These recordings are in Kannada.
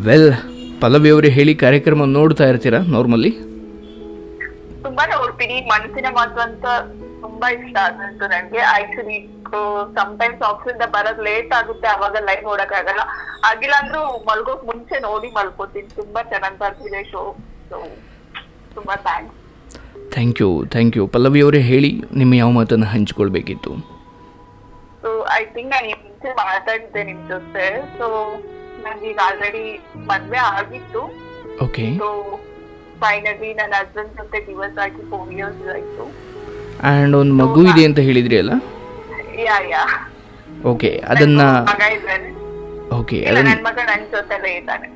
ವೆಲ್, ಪಲ್ಲವಿ ಅವರೇ ಹೇಳಿ, ಕಾರ್ಯಕ್ರಮ ನೋಡ್ತಾ ಇರ್ತೀರಾ ನಾರ್ಮಲಿ? ತುಂಬಾ ನೋಡ್ತೀನಿ. ಮನಸ್ಸಿನ ಮಾತು ಅಂತ ತುಂಬಾ ಇಷ್ಟ ಆದಂತು ನಂಗೆ. ಆಕ್ಚುಲಿ ಸಮ್ಟೈಮ್ಸ್ ಆಫೀಸಿಂದ ಬರೋದ್ ಲೇಟ್ ಆಗುತ್ತೆ, ಅವಾಗ ಲೈವ್ ನೋಡಕ್ ಆಗಲ್ಲ. ಆಗಿಲ್ಲ ಅಂದ್ರೂ ಮಲ್ಗೋಕ್ ಮುಂಚೆ ನೋಡಿ ಮಲ್ಕೋತೀನಿ. ತುಂಬಾ ಚೆನ್ನಾಗಿ ಬರ್ತಿದೆ ಶೋ. ತುಂಬಾ ಥ್ಯಾಂಕ್ ಯು. ಪಲ್ಲವಿ ಅವರೇ ಹೇಳಿ, ನಿಮ್ಮ ಯಾವ ಮಾತನ್ನು ಹಂಚಿಕೊಳ್ಬೇಕಿತ್ತು? ಐ ಥಿಂಕ್ ನಾನು ಈ ಮುಂಚೆ ಮಾತಾಡಿದ್ದೆ ನಿಮ್ ಜೊತೆ. ಸೊ ನಂಗೀಗ ಆಲ್ರೆಡಿ ಮದ್ವೆ ಆಗಿತ್ತು. ಓಕೆ. ಸೊ ಫೈನಲಿ ನನ್ನ ಹಸ್ಬೆಂಡ್ ಜೊತೆ ಡಿವೋರ್ಸ್ ಆಗಿ 4 years ಆಯ್ತು. ಆ್ಯಂಡ್ ಒಂದು ಮಗು ಇದೆ ಅಂತ ಹೇಳಿದ್ರಿ ಅಲ್ಲ? ಯಾ. ಓಕೆ, ಅದನ್ನ ಮಗ ಇದ್ದಾನೆ. ಓಕೆ, ನನ್ನ ಮಗ ನನ್ನ ಜೊತೆಲೇ ಇದ್ದಾನೆ.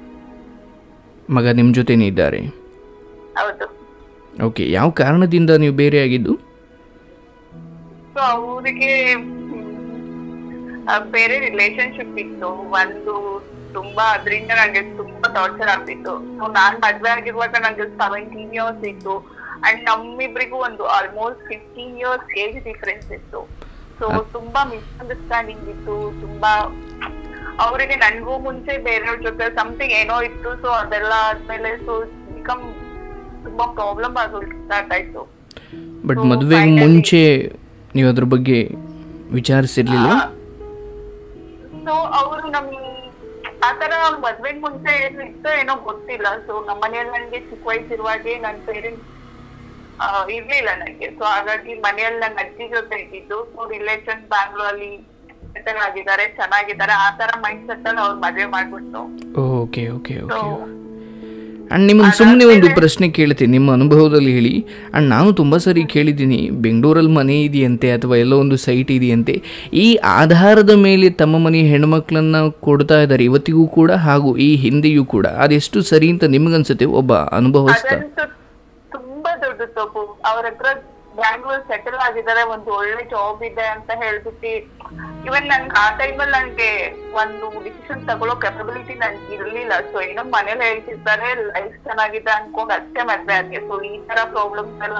ಮಗ ನಿಮ್ಮ ಜೊತೆನೇ ಇದ್ದಾರೆ? ಹೌದು. ಓಕೆ, ಯಾವ ಕಾರಣದಿಂದ ನೀವು ಬೇರೆ ಆಗಿದ್ದು? ಸೊ ಅವರಿಗೆ ಬೇರೆ ರಿಲೇಶನ್ಶಿಪ್ ಇತ್ತು ಒಂದು. ತುಂಬಾ ಅದರಿಂದ ನಂಗೆ ತುಂಬಾ ಟಾರ್ಚರ್ ಆಗ್ತಿತ್ತು. ಸೊ ನಾನ್ ಮದ್ವೆ ಆಗಿರುವಾಗ ನಂಗೆ 17 years ಇತ್ತು. ಅಂಡ್ ನಮ್ಮಿಬ್ರಿಗೂ ಒಂದು ಆಲ್ಮೋಸ್ಟ್ 15 years ಏಜ್ ಡಿಫರೆನ್ಸ್ ಇತ್ತು. ಸೊ ತುಂಬಾ ಮಿಸ್ಅಂಡರ್ಸ್ಟ್ಯಾಂಡಿಂಗ್ ಇತ್ತು. ತುಂಬಾ ಅವರಿಗೆ ನನ್ಗೂ ಮುಂಚೆ ಬೇರೆಯವ್ರ ಜೊತೆ ಸಮಥಿಂಗ್ ಏನೋ ಇತ್ತು. ಸೊ ಅದೆಲ್ಲ ಆದ್ಮೇಲೆ ಸೊ ಬಿಕಮ್ ತುಂಬಾ ಪ್ರಾಬ್ಲಮ್ ಆಗೋದು ಸ್ಟಾರ್ಟ್ ಆಯ್ತು. ಬಟ್ ಮದುವೆ ಮುಂಚೆ ನೀವು ಅದ್ರ ಬಗ್ಗೆ ವಿಚಾರಿಸಿರ್ಲಿಲ್ಲ? ಸೊ ಅವರು ನಮ್ ಆತರ ಮದ್ವೆ ಮುಂಚೆ ಏನು ಇತ್ತು ಏನೋ ಗೊತ್ತಿಲ್ಲ. ಸೊ ನಮ್ಮ ಮನೆಯಲ್ಲಿ ನನ್ಗೆ ಚಿಕ್ಕ ವಯಸ್ಸಿರುವಾಗೆ ನನ್ನ ಪೇರೆಂಟ್ಸ್ ಇರ್ಲಿಲ್ಲ ನಂಗೆ. ಸೊ ಹಾಗಾಗಿ ಮನೆಯಲ್ಲಿ ನನ್ನ ಅಜ್ಜಿ ಜೊತೆ ಇದ್ದಿದ್ದು. ಸೊ ರಿಲೇಷನ್ ಬ್ಯಾಂಗ್ಳೂರಲ್ಲಿ ಸೆಟಲ್ ಆಗಿದ್ದಾರೆ, ಚೆನ್ನಾಗಿದ್ದಾರೆ. ಆ ತರ ಮೈಂಡ್ ಸೆಟ್ ಅಲ್ಲಿ ಅವ್ರು ಮದ್ವೆ ಮಾಡ್ಬಿಟ್ಟು. ಓಕೆ. ಆ್ಯಂಡ್ ನಿಮ್ಮನ್ನು ಸುಮ್ಮನೆ ಒಂದು ಪ್ರಶ್ನೆ ಕೇಳ್ತೀನಿ, ನಿಮ್ಮ ಅನುಭವದಲ್ಲಿ ಹೇಳಿ. ಆ್ಯಂಡ್ ನಾನು ತುಂಬ ಸರಿ ಕೇಳಿದ್ದೀನಿ, ಬೆಂಗಳೂರಲ್ಲಿ ಮನೆ ಇದೆಯಂತೆ ಅಥವಾ ಎಲ್ಲೋ ಒಂದು ಸೈಟ್ ಇದೆಯಂತೆ, ಈ ಆಧಾರದ ಮೇಲೆ ತಮ್ಮ ಮನೆ ಹೆಣ್ಮಕ್ಳನ್ನ ಕೊಡ್ತಾ ಇದ್ದಾರೆ ಇವತ್ತಿಗೂ ಕೂಡ, ಹಾಗೂ ಈ ಹಿಂದೆಯೂ ಕೂಡ. ಅದೆಷ್ಟು ಸರಿ ಅಂತ ನಿಮ್ಗನ್ಸುತ್ತೆ ಒಬ್ಬ ಅನುಭವಸ್ಥ? ತುಂಬಾ ದೊಡ್ಡ ತಪ್ಪು. ಅವ್ರ ಹತ್ರ ಬ್ಯಾಂಗ್ಳೂರ್ ಸೆಟಲ್ ಆಗಿದ್ದಾರೆ, ಒಂದು ಒಳ್ಳೆ ಜಾಬ್ ಇದೆ ಅಂತ ಹೇಳ್ಬಿಟ್ಟು. ಇವನ್ ನನ್ಗೆ ಆ ಟೈಮಲ್ಲಿ ನನ್ಗೆ ಒಂದು ಡಿಸಿಷನ್ ತಗೊಳ್ಳೋ ಕೆಪಬಿಲಿಟಿ ನನ್ಗೆ ಇರ್ಲಿಲ್ಲ. ಸೊ ಏನೋ ಮನೇಲಿ ಹೇಳ್ತಿರ್ತಾರೆ, ಲೈಫ್ ಚೆನ್ನಾಗಿದೆ ಅನ್ಕೊಂಡ್ ಅಷ್ಟೇ ಮದ್ವೆ ಆಗಿದೆ. ಸೊ ಈ ತರ ಪ್ರಾಬ್ಲಮ್ಸ್ ಎಲ್ಲ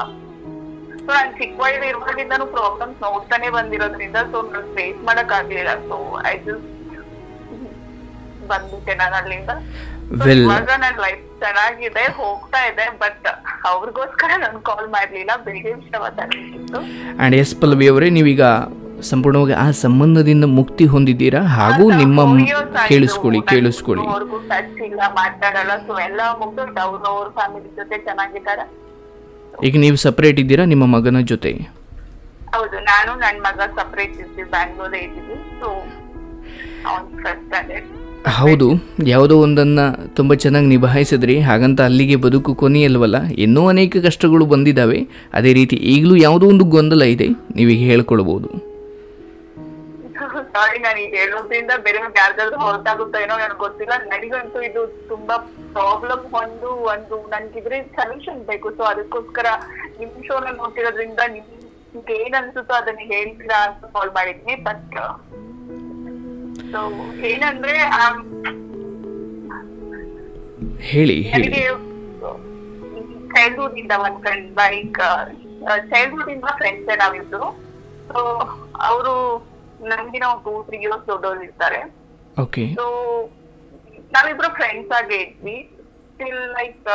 ಸೊ ನಾನ್ ಚಿಕ್ಕ ವಯಸ್ಸು ಇರುವಾಗಿಂದಾನು ಪ್ರಾಬ್ಲಮ್ಸ್ ನೋಡ್ತಾನೆ ಬಂದಿರೋದ್ರಿಂದ ಸೊ ನಾನು ಫೇಸ್ ಮಾಡಕ್ ಆಗ್ಲಿಲ್ಲ. ಸೊ ಐ ಜಸ್ಟ್ ಬಂದ್ಬಿಟ್ಟೆ ನಾನು ಅಲ್ಲಿಂದ. ಇವಾಗ ನನ್ ಲೈಫ್ ಚೆನ್ನಾಗಿದೆ, ಹೋಗ್ತಾ ಇದೆ. ಬಟ್ ಅವ್ರಿಗೋಸ್ಕರ ನಾನು ಕಾಲ್ ಮಾಡ್ಲಿಲ್ಲ, ಬೇರೆ ವಿಷಯ ಮಾತಾಡ್ಬೇಕಿತ್ತು. ಅಂಡ್ ಎಸ್ ಪಲ್ಲವಿ ಅವರೇ, ನೀವೀಗ ಸಂಪೂರ್ಣವಾಗಿ ಆ ಸಂಬಂಧದಿಂದ ಮುಕ್ತಿ ಹೊಂದಿದ್ದೀರಾ? ಹಾಗೂ ನಿಮ್ಮ ಕೇಳಿಸ್ಕೊಳ್ಳಿ ಅವ್ರಿಗೂ ಟಚ್ ಇಲ್ಲ, ಮಾತಾಡಲ್ಲ. ಸೊ ಎಲ್ಲ ಮುಗ್ದು ಅವ್ರ ಫ್ಯಾಮಿಲಿ ಜೊತೆ ಚೆನ್ನಾಗಿದ್ದಾರೆ. ಈಗ ನೀವು ಸಪರೇಟ್ ಇದ್ದೀರಾ ನಿಮ್ಮ ಮಗನ ಜೊತೆ? ಹೌದು, ನಾನು ನನ್ನ ಮಗ ಸಪರೇಟ್ ಇರ್ತೀವಿ, ಬ್ಯಾಂಗ್ಳೂರೇ ಇದ್ದೀವಿ. ಸೊ ಅವ್ನು ಫಸ್ಟ್ ಸ್ಟ್ಯಾಂಡರ್ಡ್. ಹೌದು, ಯಾವುದೋ ಒಂದನ್ನು ತುಂಬ ಚೆನ್ನಾಗಿ ನಿಭಾಯಿಸಿದ್ರಿ. ಹಾಗಂತ ಅಲ್ಲಿಗೆ ಬದುಕು ಕೊನೆಯಲ್ವಲ್ಲ, ಇನ್ನೂ ಅನೇಕ ಕಷ್ಟಗಳು ಬಂದಿದ್ದಾವೆ. ಅದೇ ರೀತಿ ಈಗಲೂ ಯಾವುದೋ ಒಂದು ಗೊಂದಲ ಇದೆ, ನೀವೀಗ ಹೇಳ್ಕೊಳ್ಬೋದು. ಸಾರಿ, ನಾನು ಈಗ ಹೇಳೋದ್ರಿಂದ ಬೇರೆ ಯಾರ್ದಾದ್ರೂ ಹೊರತಾಗುತ್ತೋ ಏನೋ ನನಗೆ ಗೊತ್ತಿಲ್ಲ. ನನಗಂತೂ ಇದು ತುಂಬಾ ಪ್ರಾಬ್ಲಮ್. ಒಂದು ನನ್ಗಿದ್ರೆ ಸೊಲ್ಯೂಷನ್ ಬೇಕು. ಸೊ ಅದಕ್ಕೋಸ್ಕರ ನಿಮ್ ಶೋನ ನೋಡ್ತಿರೋದ್ರಿಂದ ನಿಮ್ಗೆ ಏನ್ ಅನ್ಸುತ್ತೋ ಅದನ್ನ ಹೇಳ್ತೀರಾ ಅಂತ ಕಾಲ್ ಮಾಡಿದ್ನಿ. ಬಟ್ ಸೊ ಏನಂದ್ರೆ ಹೇಳಿ ನನಗೆ ಚೈಲ್ಡ್ಹುಡ್ ಇಂದ ಒಂದ್ ಫ್ರೆಂಡ್, ಲೈಕ್ ಚೈಲ್ಡ್ಹುಡ್ ಇಂದ ಫ್ರೆಂಡ್ಸ್ ನಾವಿದ್ರು. ಸೊ ಅವರು ನಮ್ಗಿನ ಒಂದು 2-3 years ದೊಡ್ಡವ್ರು ಇರ್ತಾರೆ. ಸೊ ನಾವಿಬ್ರು ಫ್ರೆಂಡ್ಸ್ ಆಗಿ ಇದ್ವಿ ಸ್ಟಿಲ್, ಲೈಕ್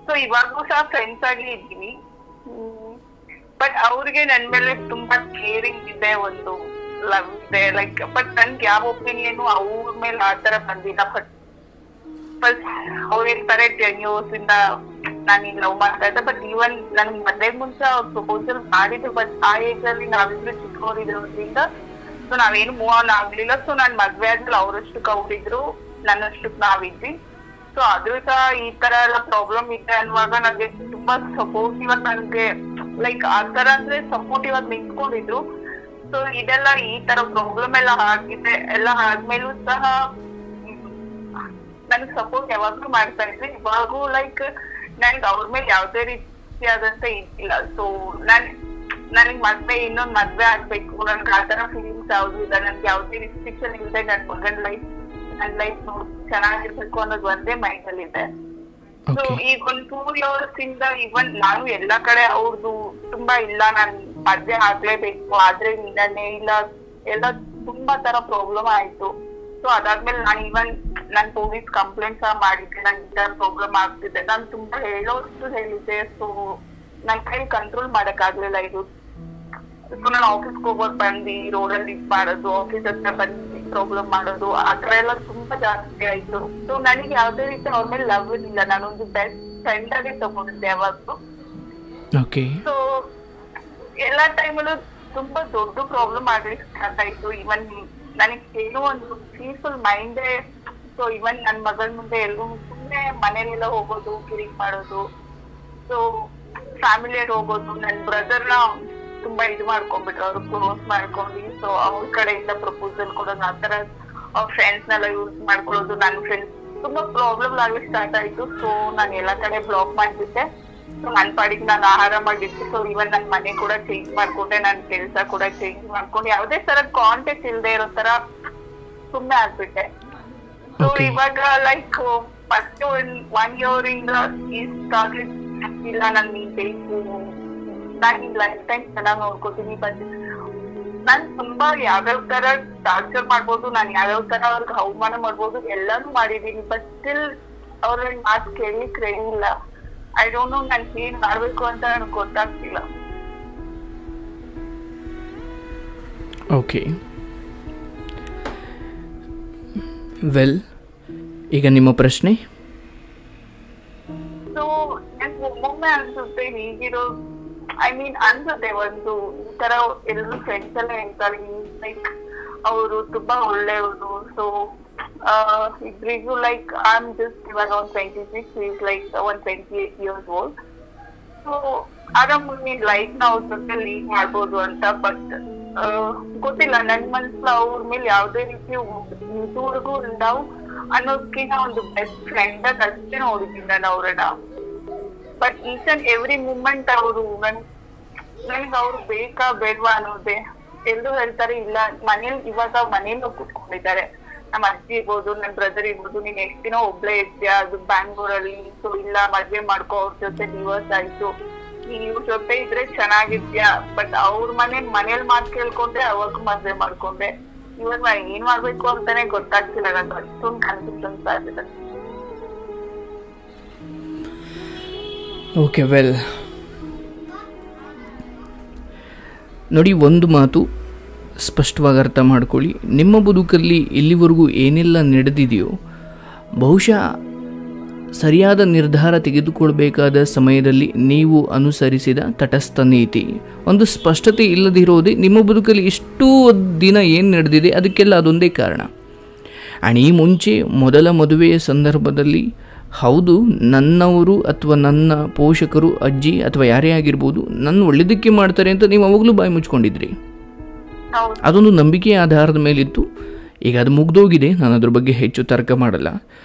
ಸೊ ಇವಾಗೂ ಸಹ ಫ್ರೆಂಡ್ಸ್ ಆಗಿ ಇದ್ವಿ. ಬಟ್ ಅವ್ರಿಗೆ ನನ್ ಮೇಲೆ ತುಂಬಾ ಕೇರಿಂಗ್ ಇದೆ, ಒಂದು ಲವ್ ಇದೆ. ಲೈಕ್ ಬಟ್ ನನ್ಗೆ ಯಾವ ಒಪಿನಿಯನ್ ಅವ್ರ ಮೇಲೆ ಆತರ ಬಂದಿಲ್ಲ. ಬಟ್ ಫಸ್ಟ್ ಅವ್ರು ಹೇಳ್ತಾರೆ 10 years ಇಂದ ನಾನು ಈಗ ಲವ್ ಮಾಡ್ತಾ ಇದ್ದೆ. ಬಟ್ ಈವನ್ ನನ್ಗೆ ಮದ್ವೆ ಮುಂಚೆ ಅವ್ರು ಪ್ರಪೋಸಲ್ ಮಾಡಿದ್ರು. ಬಟ್ ಆ ಏಜ್ ಅಲ್ಲಿ ನಾವಿಬ್ರು ಚಿಕ್ಕವರಿರೋದ್ರಿಂದ ಸೊ ನಾವೇನು ಮೂವ್ ಆನ್ ಆಗ್ಲಿಲ್ಲ. ಸೊ ನಾನ್ ಮದ್ವೆ ಆದ್ಮೇಲೆ ಅವ್ರಷ್ಟಕ್ಕೆ ಅವ್ರಿದ್ರು, ನನ್ನಷ್ಟಕ್ಕೆ ನಾವಿದ್ವಿ. ಸೊ ಆದ್ರೂ ಸಹ ಈ ತರ ಎಲ್ಲ ಪ್ರಾಬ್ಲಮ್ ಇದೆ ಅನ್ನುವಾಗ ನಂಗೆ ತುಂಬಾ ಸಪೋರ್ಟಿವ್ ಆಗಿ, ನನ್ಗೆ ಲೈಕ್ ಆ ತರ ಅಂದ್ರೆ ಸಪೋರ್ಟಿವ್ ಆಗಿ ನಿಂತ್ಕೊಂಡಿದ್ರು. ಸೊ ಇದೆಲ್ಲ ಈ ತರ ಪ್ರಾಬ್ಲಮ್ ಎಲ್ಲ ಆಗಿದೆ. ಎಲ್ಲ ಆದ್ಮೇಲೂ ಸಹ ನನ್ಗೆ ಸಪೋರ್ಟ್ ಯಾವಾಗ್ಲೂ ಮಾಡ್ತಾ ಇದ್ವಿ. ಇವಾಗೂ ಲೈಕ್ ನನ್ಗೆ ಅವ್ರ ಮೇಲೆ ಯಾವ್ದೇ ರೀತಿಯಾದಂತ ಇದ್ದಿಲ್ಲ. ಸೊ ನನಗ್ ಇನ್ನೊಂದ್ ಮದ್ವೆ ಆಗ್ಬೇಕು, ನನ್ಗೆ ಆತರ ಫೀಲಿಂಗ್ಸ್ ಯಾವ್ದು ಇಲ್ಲ. ನನ್ಗೆ ಯಾವ್ದೇ ರಿಸ್ಟ್ರಿಕ್ಷನ್ ಇಲ್ಲದೆ ನನ್ ಮಗನ್ ನನ್ ಲೈಫ್ ಚೆನ್ನಾಗಿರ್ಬೇಕು ಅನ್ನೋದು ಒಂದೇ ಮೈಂಡ್ ಅಲ್ಲಿ ಇದೆ. ಸೊ ಈಗ ಒಂದ್ 2 years ಇಂದ ಇವನ್ ನಾನು ಎಲ್ಲಾ ಕಡೆ ಅವ್ರದ್ದು ತುಂಬಾ ಇಲ್ಲ, ನಾನ್ ಮದ್ವೆ ಆಗ್ಲೇಬೇಕು ಆದ್ರೆ ನಿನ್ನೆ ಇಲ್ಲ, ಎಲ್ಲ ತುಂಬಾ ತರ ಪ್ರಾಬ್ಲಮ್ ಆಯ್ತು. ಸೊ ಅದಾದ್ಮೇಲೆ ನಾನು ಇವನ್ ನಾನ್ ಪೊಲೀಸ್ ಕಂಪ್ಲೇಂಟ್ ಸಹ ಮಾಡಿದ್ದೆ, ನಂಗೆ ಈ ತರ ಪ್ರಾಬ್ಲಮ್ ಆಗ್ತಿದೆ. ನಾನು ತುಂಬಾ ಹೇಳೋಷ್ಟು ಹೇಳಿದ್ದೆ. ಸೊ ನನ್ ಕೈ ಕಂಟ್ರೋಲ್ ಮಾಡಕ್ ಆಗ್ಲಿಲ್ಲ ಇದು. ಸೊ ನಾನು ಆಫೀಸ್ಗೆ ಹೋಗೋದು ಬಂದು ರೋಡಲ್ಲಿ ಇದು ಮಾಡೋದು, ಆಫೀಸ್ ಹತ್ರ ಬಂದು ಪ್ರಾಬ್ಲಮ್ ಮಾಡೋದು, ಆತರ ಎಲ್ಲ ತುಂಬಾ ಜಾಸ್ತಿ ಆಯ್ತು. ಸೊ ನನಗೆ ಯಾವ್ದೇ ರೀತಿ ಅವ್ರ ಮೇಲೆ ಲವ್ ಇಲ್ಲ, ನಾನೊಂದು ಬೆಸ್ಟ್ ಫ್ರೆಂಡ್ ಆಗಿ ತಗೊಂಡಿದ್ದೆ ಯಾವತ್ತು. ಸೊ ಎಲ್ಲಾ ಟೈಮಲ್ಲೂ ತುಂಬಾ ದೊಡ್ಡ ಪ್ರಾಬ್ಲಮ್ ಆಗ್ಲಿಕ್ಕೆ ಸ್ಟಾರ್ಟ್ ಆಯ್ತು. ಇವನ್ ನನಗೆ ಏನೋ ಒಂದು ಪೀಸ್ಫುಲ್ ಮೈಂಡೇ. ಸೊ ಇವನ್ ನನ್ ಮಗಳ ಮುಂದೆ ಎಲ್ಲೂ ಸುಮ್ಮನೆ ಮನೇಲೆಲ್ಲ ಹೋಗೋದು, ಕಿರಿಕ್ ಮಾಡೋದು, ಸೊ ಫ್ಯಾಮಿಲಿಯರ್ ಹೋಗೋದು. ನನ್ ಬ್ರದರ್ನ ತುಂಬಾ ಇದು ಮಾಡ್ಕೊಂಡ್ಬಿಟ್ರು, ಅವ್ರು ಕ್ಲೋಸ್ ಮಾಡ್ಕೊಂಡು. ಸೊ ಅವ್ರ ಕಡೆಯಿಂದ ಪ್ರಪೋಸಲ್ ಕೊಡೋದು, ಆತರ ಅವ್ರ ಫ್ರೆಂಡ್ಸ್ ನೆಲ್ಲ ಯೂಸ್ ಮಾಡ್ಕೊಳ್ಳೋದು. ನನ್ನ ಫ್ರೆಂಡ್ಸ್ ತುಂಬಾ ಪ್ರಾಬ್ಲಮ್ ಆಗ್ಲಿಕ್ಕೆ ಸ್ಟಾರ್ಟ್ ಆಯ್ತು. ಸೊ ನಾನು ಎಲ್ಲಾ ಕಡೆ ಬ್ಲಾಕ್ ಮಾಡ್ಬಿಟ್ಟೆ. ಸೊ ನನ್ ಪಾಡಿಗೆ ನಾನು ಆಹಾರ ಮಾಡಿದ್ದೆ. ಸೊ ಇವನ್ ನನ್ ಮನೆ ಕೂಡ ಚೇಂಜ್ ಮಾಡ್ಕೊಂಡೆ, ನನ್ ಕೆಲ್ಸ ಕೂಡ ಚೇಂಜ್ ಮಾಡ್ಕೊಂಡು, ಯಾವ್ದೇ ತರ ಕಾಂಟ್ಯಾಕ್ಟ್ ಇಲ್ದೆ ಇರೋ ತರ ಸುಮ್ನೆ ಆಗ್ಬಿಟ್ಟೆ. ಸೊ ಇವಾಗ ಲೈಕ್ ಫಸ್ಟ್ 1 year ಇಂದ ಇಲ್ಲ ನನ್ ನೀನ್ ಬೇಕು, ನಾನ್ ಈ ಲೈಫ್ ಟೈಮ್ ಚೆನ್ನಾಗ್ ನೋಡ್ಕೋತೀನಿ. ಬಟ್ ನಾನ್ ತುಂಬಾ ಯಾವ್ಯಾವ ತರ ಟಾರ್ಚರ್ ಮಾಡ್ಬೋದು, ನಾನ್ ಯಾವ್ಯಾವ ತರ ಅವ್ರಿಗೆ ಅವಮಾನ ಮಾಡ್ಬೋದು ಎಲ್ಲಾನು ಮಾಡಿದೀನಿ. ಬಟ್ ಸ್ಟಿಲ್ ಅವ್ರ ಮಾತು ಕೇಳಲಿಕ್ ರೆಡಿ ಇಲ್ಲ. ಐ ಡೋಂಟ್ ನೋ ನಾನ್ ಏನ್ ಮಾಡ್ಬೇಕು ಅಂತ ನನಗೆ ಗೊತ್ತಾಗ್ತಿಲ್ಲ. ಓಕೆ, ವೆಲ್, ಈಗ ನಿಮ್ಮ ಪ್ರಶ್ನೆ. ಸೊ ನನ್ಗೆ ಒಮ್ಮೊಮ್ಮೆ ಅನ್ಸುತ್ತೆ ಹೀಗಿರೋ, ಐ ಮೀನ್ ಅನ್ಸುತ್ತೆ ಒಂದು ಈ ತರ ಎಲ್ಲರೂ ಫ್ರೆಂಡ್ಸ್ ಎಲ್ಲ ಹೇಳ್ತಾರೆ ಲೈಕ್ ಅವರು ತುಂಬಾ ಒಳ್ಳೆಯವರು. ಸೊ ಇಬ್ರಿಗೂ ಲೈಕ್ ಐ ಆಮ್ ಜಸ್ಟ್ ಇವಾಗ ಒಂದು 26, ಈಸ್ ಲೈಕ್ ಒಂದು 28 years old. ಸೊ ಆರಾಮ ನೀನ್ ಲೈಫ್ ನ ಅವ್ರ ಜೊತೆ ಲೀಡ್ ಮಾಡ್ಬೋದು ಅಂತ. ಬಟ್ ಗೊತ್ತಿಲ್ಲ, ನನ್ ಮನ್ಸಲ್ಲಿ ಅವ್ರ ಮೇಲೆ ಯಾವ್ದೇ ರೀತಿ ಇದುವರೆಗೂ ನಾವು ಅನ್ನೋದಕ್ಕಿಂತ ಒಂದು ಬೆಸ್ಟ್ ಫ್ರೆಂಡ್ ಆಗಿ ಅಷ್ಟೇ ನೋಡಿದ್ದೀನಿ ನಾನು ಅವ್ರನ್ನ. But each and every moment ಅವರು ನನ್ಗೆ ಅವ್ರು ಬೇಕಾ ಬೇಡ್ವಾ ಅನ್ನೋದೇ. ಎಲ್ಲರೂ ಹೇಳ್ತಾರೆ ಇಲ್ಲ, ಇವಾಗ ಮನೇಲಿ ಕೂತ್ಕೊಂಡಿದ್ದಾರೆ, ನಮ್ಮ ಅಜ್ಜಿ ಇರ್ಬೋದು, ನನ್ ಬ್ರದರ್ ಇರ್ಬೋದು, ನೀನ್ ಎಷ್ಟ್ ದಿನ ಒಬ್ಳೆ ಇರ್ತೀಯ, ಅದು ಬ್ಯಾಂಗ್ಳೂರಲ್ಲಿ. ಸೊ ಇಲ್ಲ, ಮದ್ವೆ ಮಾಡ್ಕೋ, ಅವ್ರ ಜೊತೆ ಡಿವೋರ್ಸ್ ಆಯ್ತು, ನೀನ್ ಇವ್ರ ಜೊತೆ ಇದ್ರೆ ಚೆನ್ನಾಗಿರ್ತೀಯ. ಬಟ್ ಅವ್ರ ಮನೇಲಿ ಮಾತು ಕೇಳ್ಕೊಂಡೆ ಅವಾಗ ಮದ್ವೆ ಮಾಡ್ಕೊಂಡೆ. ಇವಾಗ ನಾ ಏನ್ ಮಾಡ್ಬೇಕು ಅಂತಾನೆ ಗೊತ್ತಾಗ್ತಿಲ್ಲ, ನಂಗೆ ಅಷ್ಟೊಂದು ಕನ್ಫ್ಯೂಷನ್ಸ್ ಆಗಿದೆ. ಓಕೆ, ವೆಲ್, ನೋಡಿ, ಒಂದು ಮಾತು ಸ್ಪಷ್ಟವಾಗಿ ಅರ್ಥ ಮಾಡ್ಕೊಳ್ಳಿ. ನಿಮ್ಮ ಬದುಕಲ್ಲಿ ಇಲ್ಲಿವರೆಗೂ ಏನೆಲ್ಲ ನಡೆದಿದೆಯೋ, ಬಹುಶಃ ಸರಿಯಾದ ನಿರ್ಧಾರ ತೆಗೆದುಕೊಳ್ಬೇಕಾದ ಸಮಯದಲ್ಲಿ ನೀವು ಅನುಸರಿಸಿದ ತಟಸ್ಥ ನೀತಿ, ಒಂದು ಸ್ಪಷ್ಟತೆ ಇಲ್ಲದಿರೋದೇ ನಿಮ್ಮ ಬದುಕಲ್ಲಿ ಇಷ್ಟೂ ದಿನ ಏನು ನಡೆದಿದೆ ಅದಕ್ಕೆಲ್ಲ ಅದೊಂದೇ ಕಾರಣ. ಆ್ಯಂಡ್ ಈ ಮುಂಚೆ ಮೊದಲ ಮದುವೆಯ ಸಂದರ್ಭದಲ್ಲಿ ಹೌದು, ನನ್ನವರು ಅಥವಾ ನನ್ನ ಪೋಷಕರು, ಅಜ್ಜಿ ಅಥವಾ ಯಾರೇ ಆಗಿರ್ಬೋದು, ನನ್ನ ಒಳ್ಳೆಯದಕ್ಕೆ ಮಾಡ್ತಾರೆ ಅಂತ ನೀವು ಅವಾಗಲೂ ಬಾಯಿ ಮುಚ್ಕೊಂಡಿದ್ರಿ. ಅದೊಂದು ನಂಬಿಕೆಯ ಆಧಾರದ ಮೇಲಿತ್ತು. ಈಗ ಅದು ಮುಗ್ದೋಗಿದೆ, ನಾನು ಅದ್ರ ಬಗ್ಗೆ ಹೆಚ್ಚು ತರ್ಕ ಮಾಡಲ್ಲ.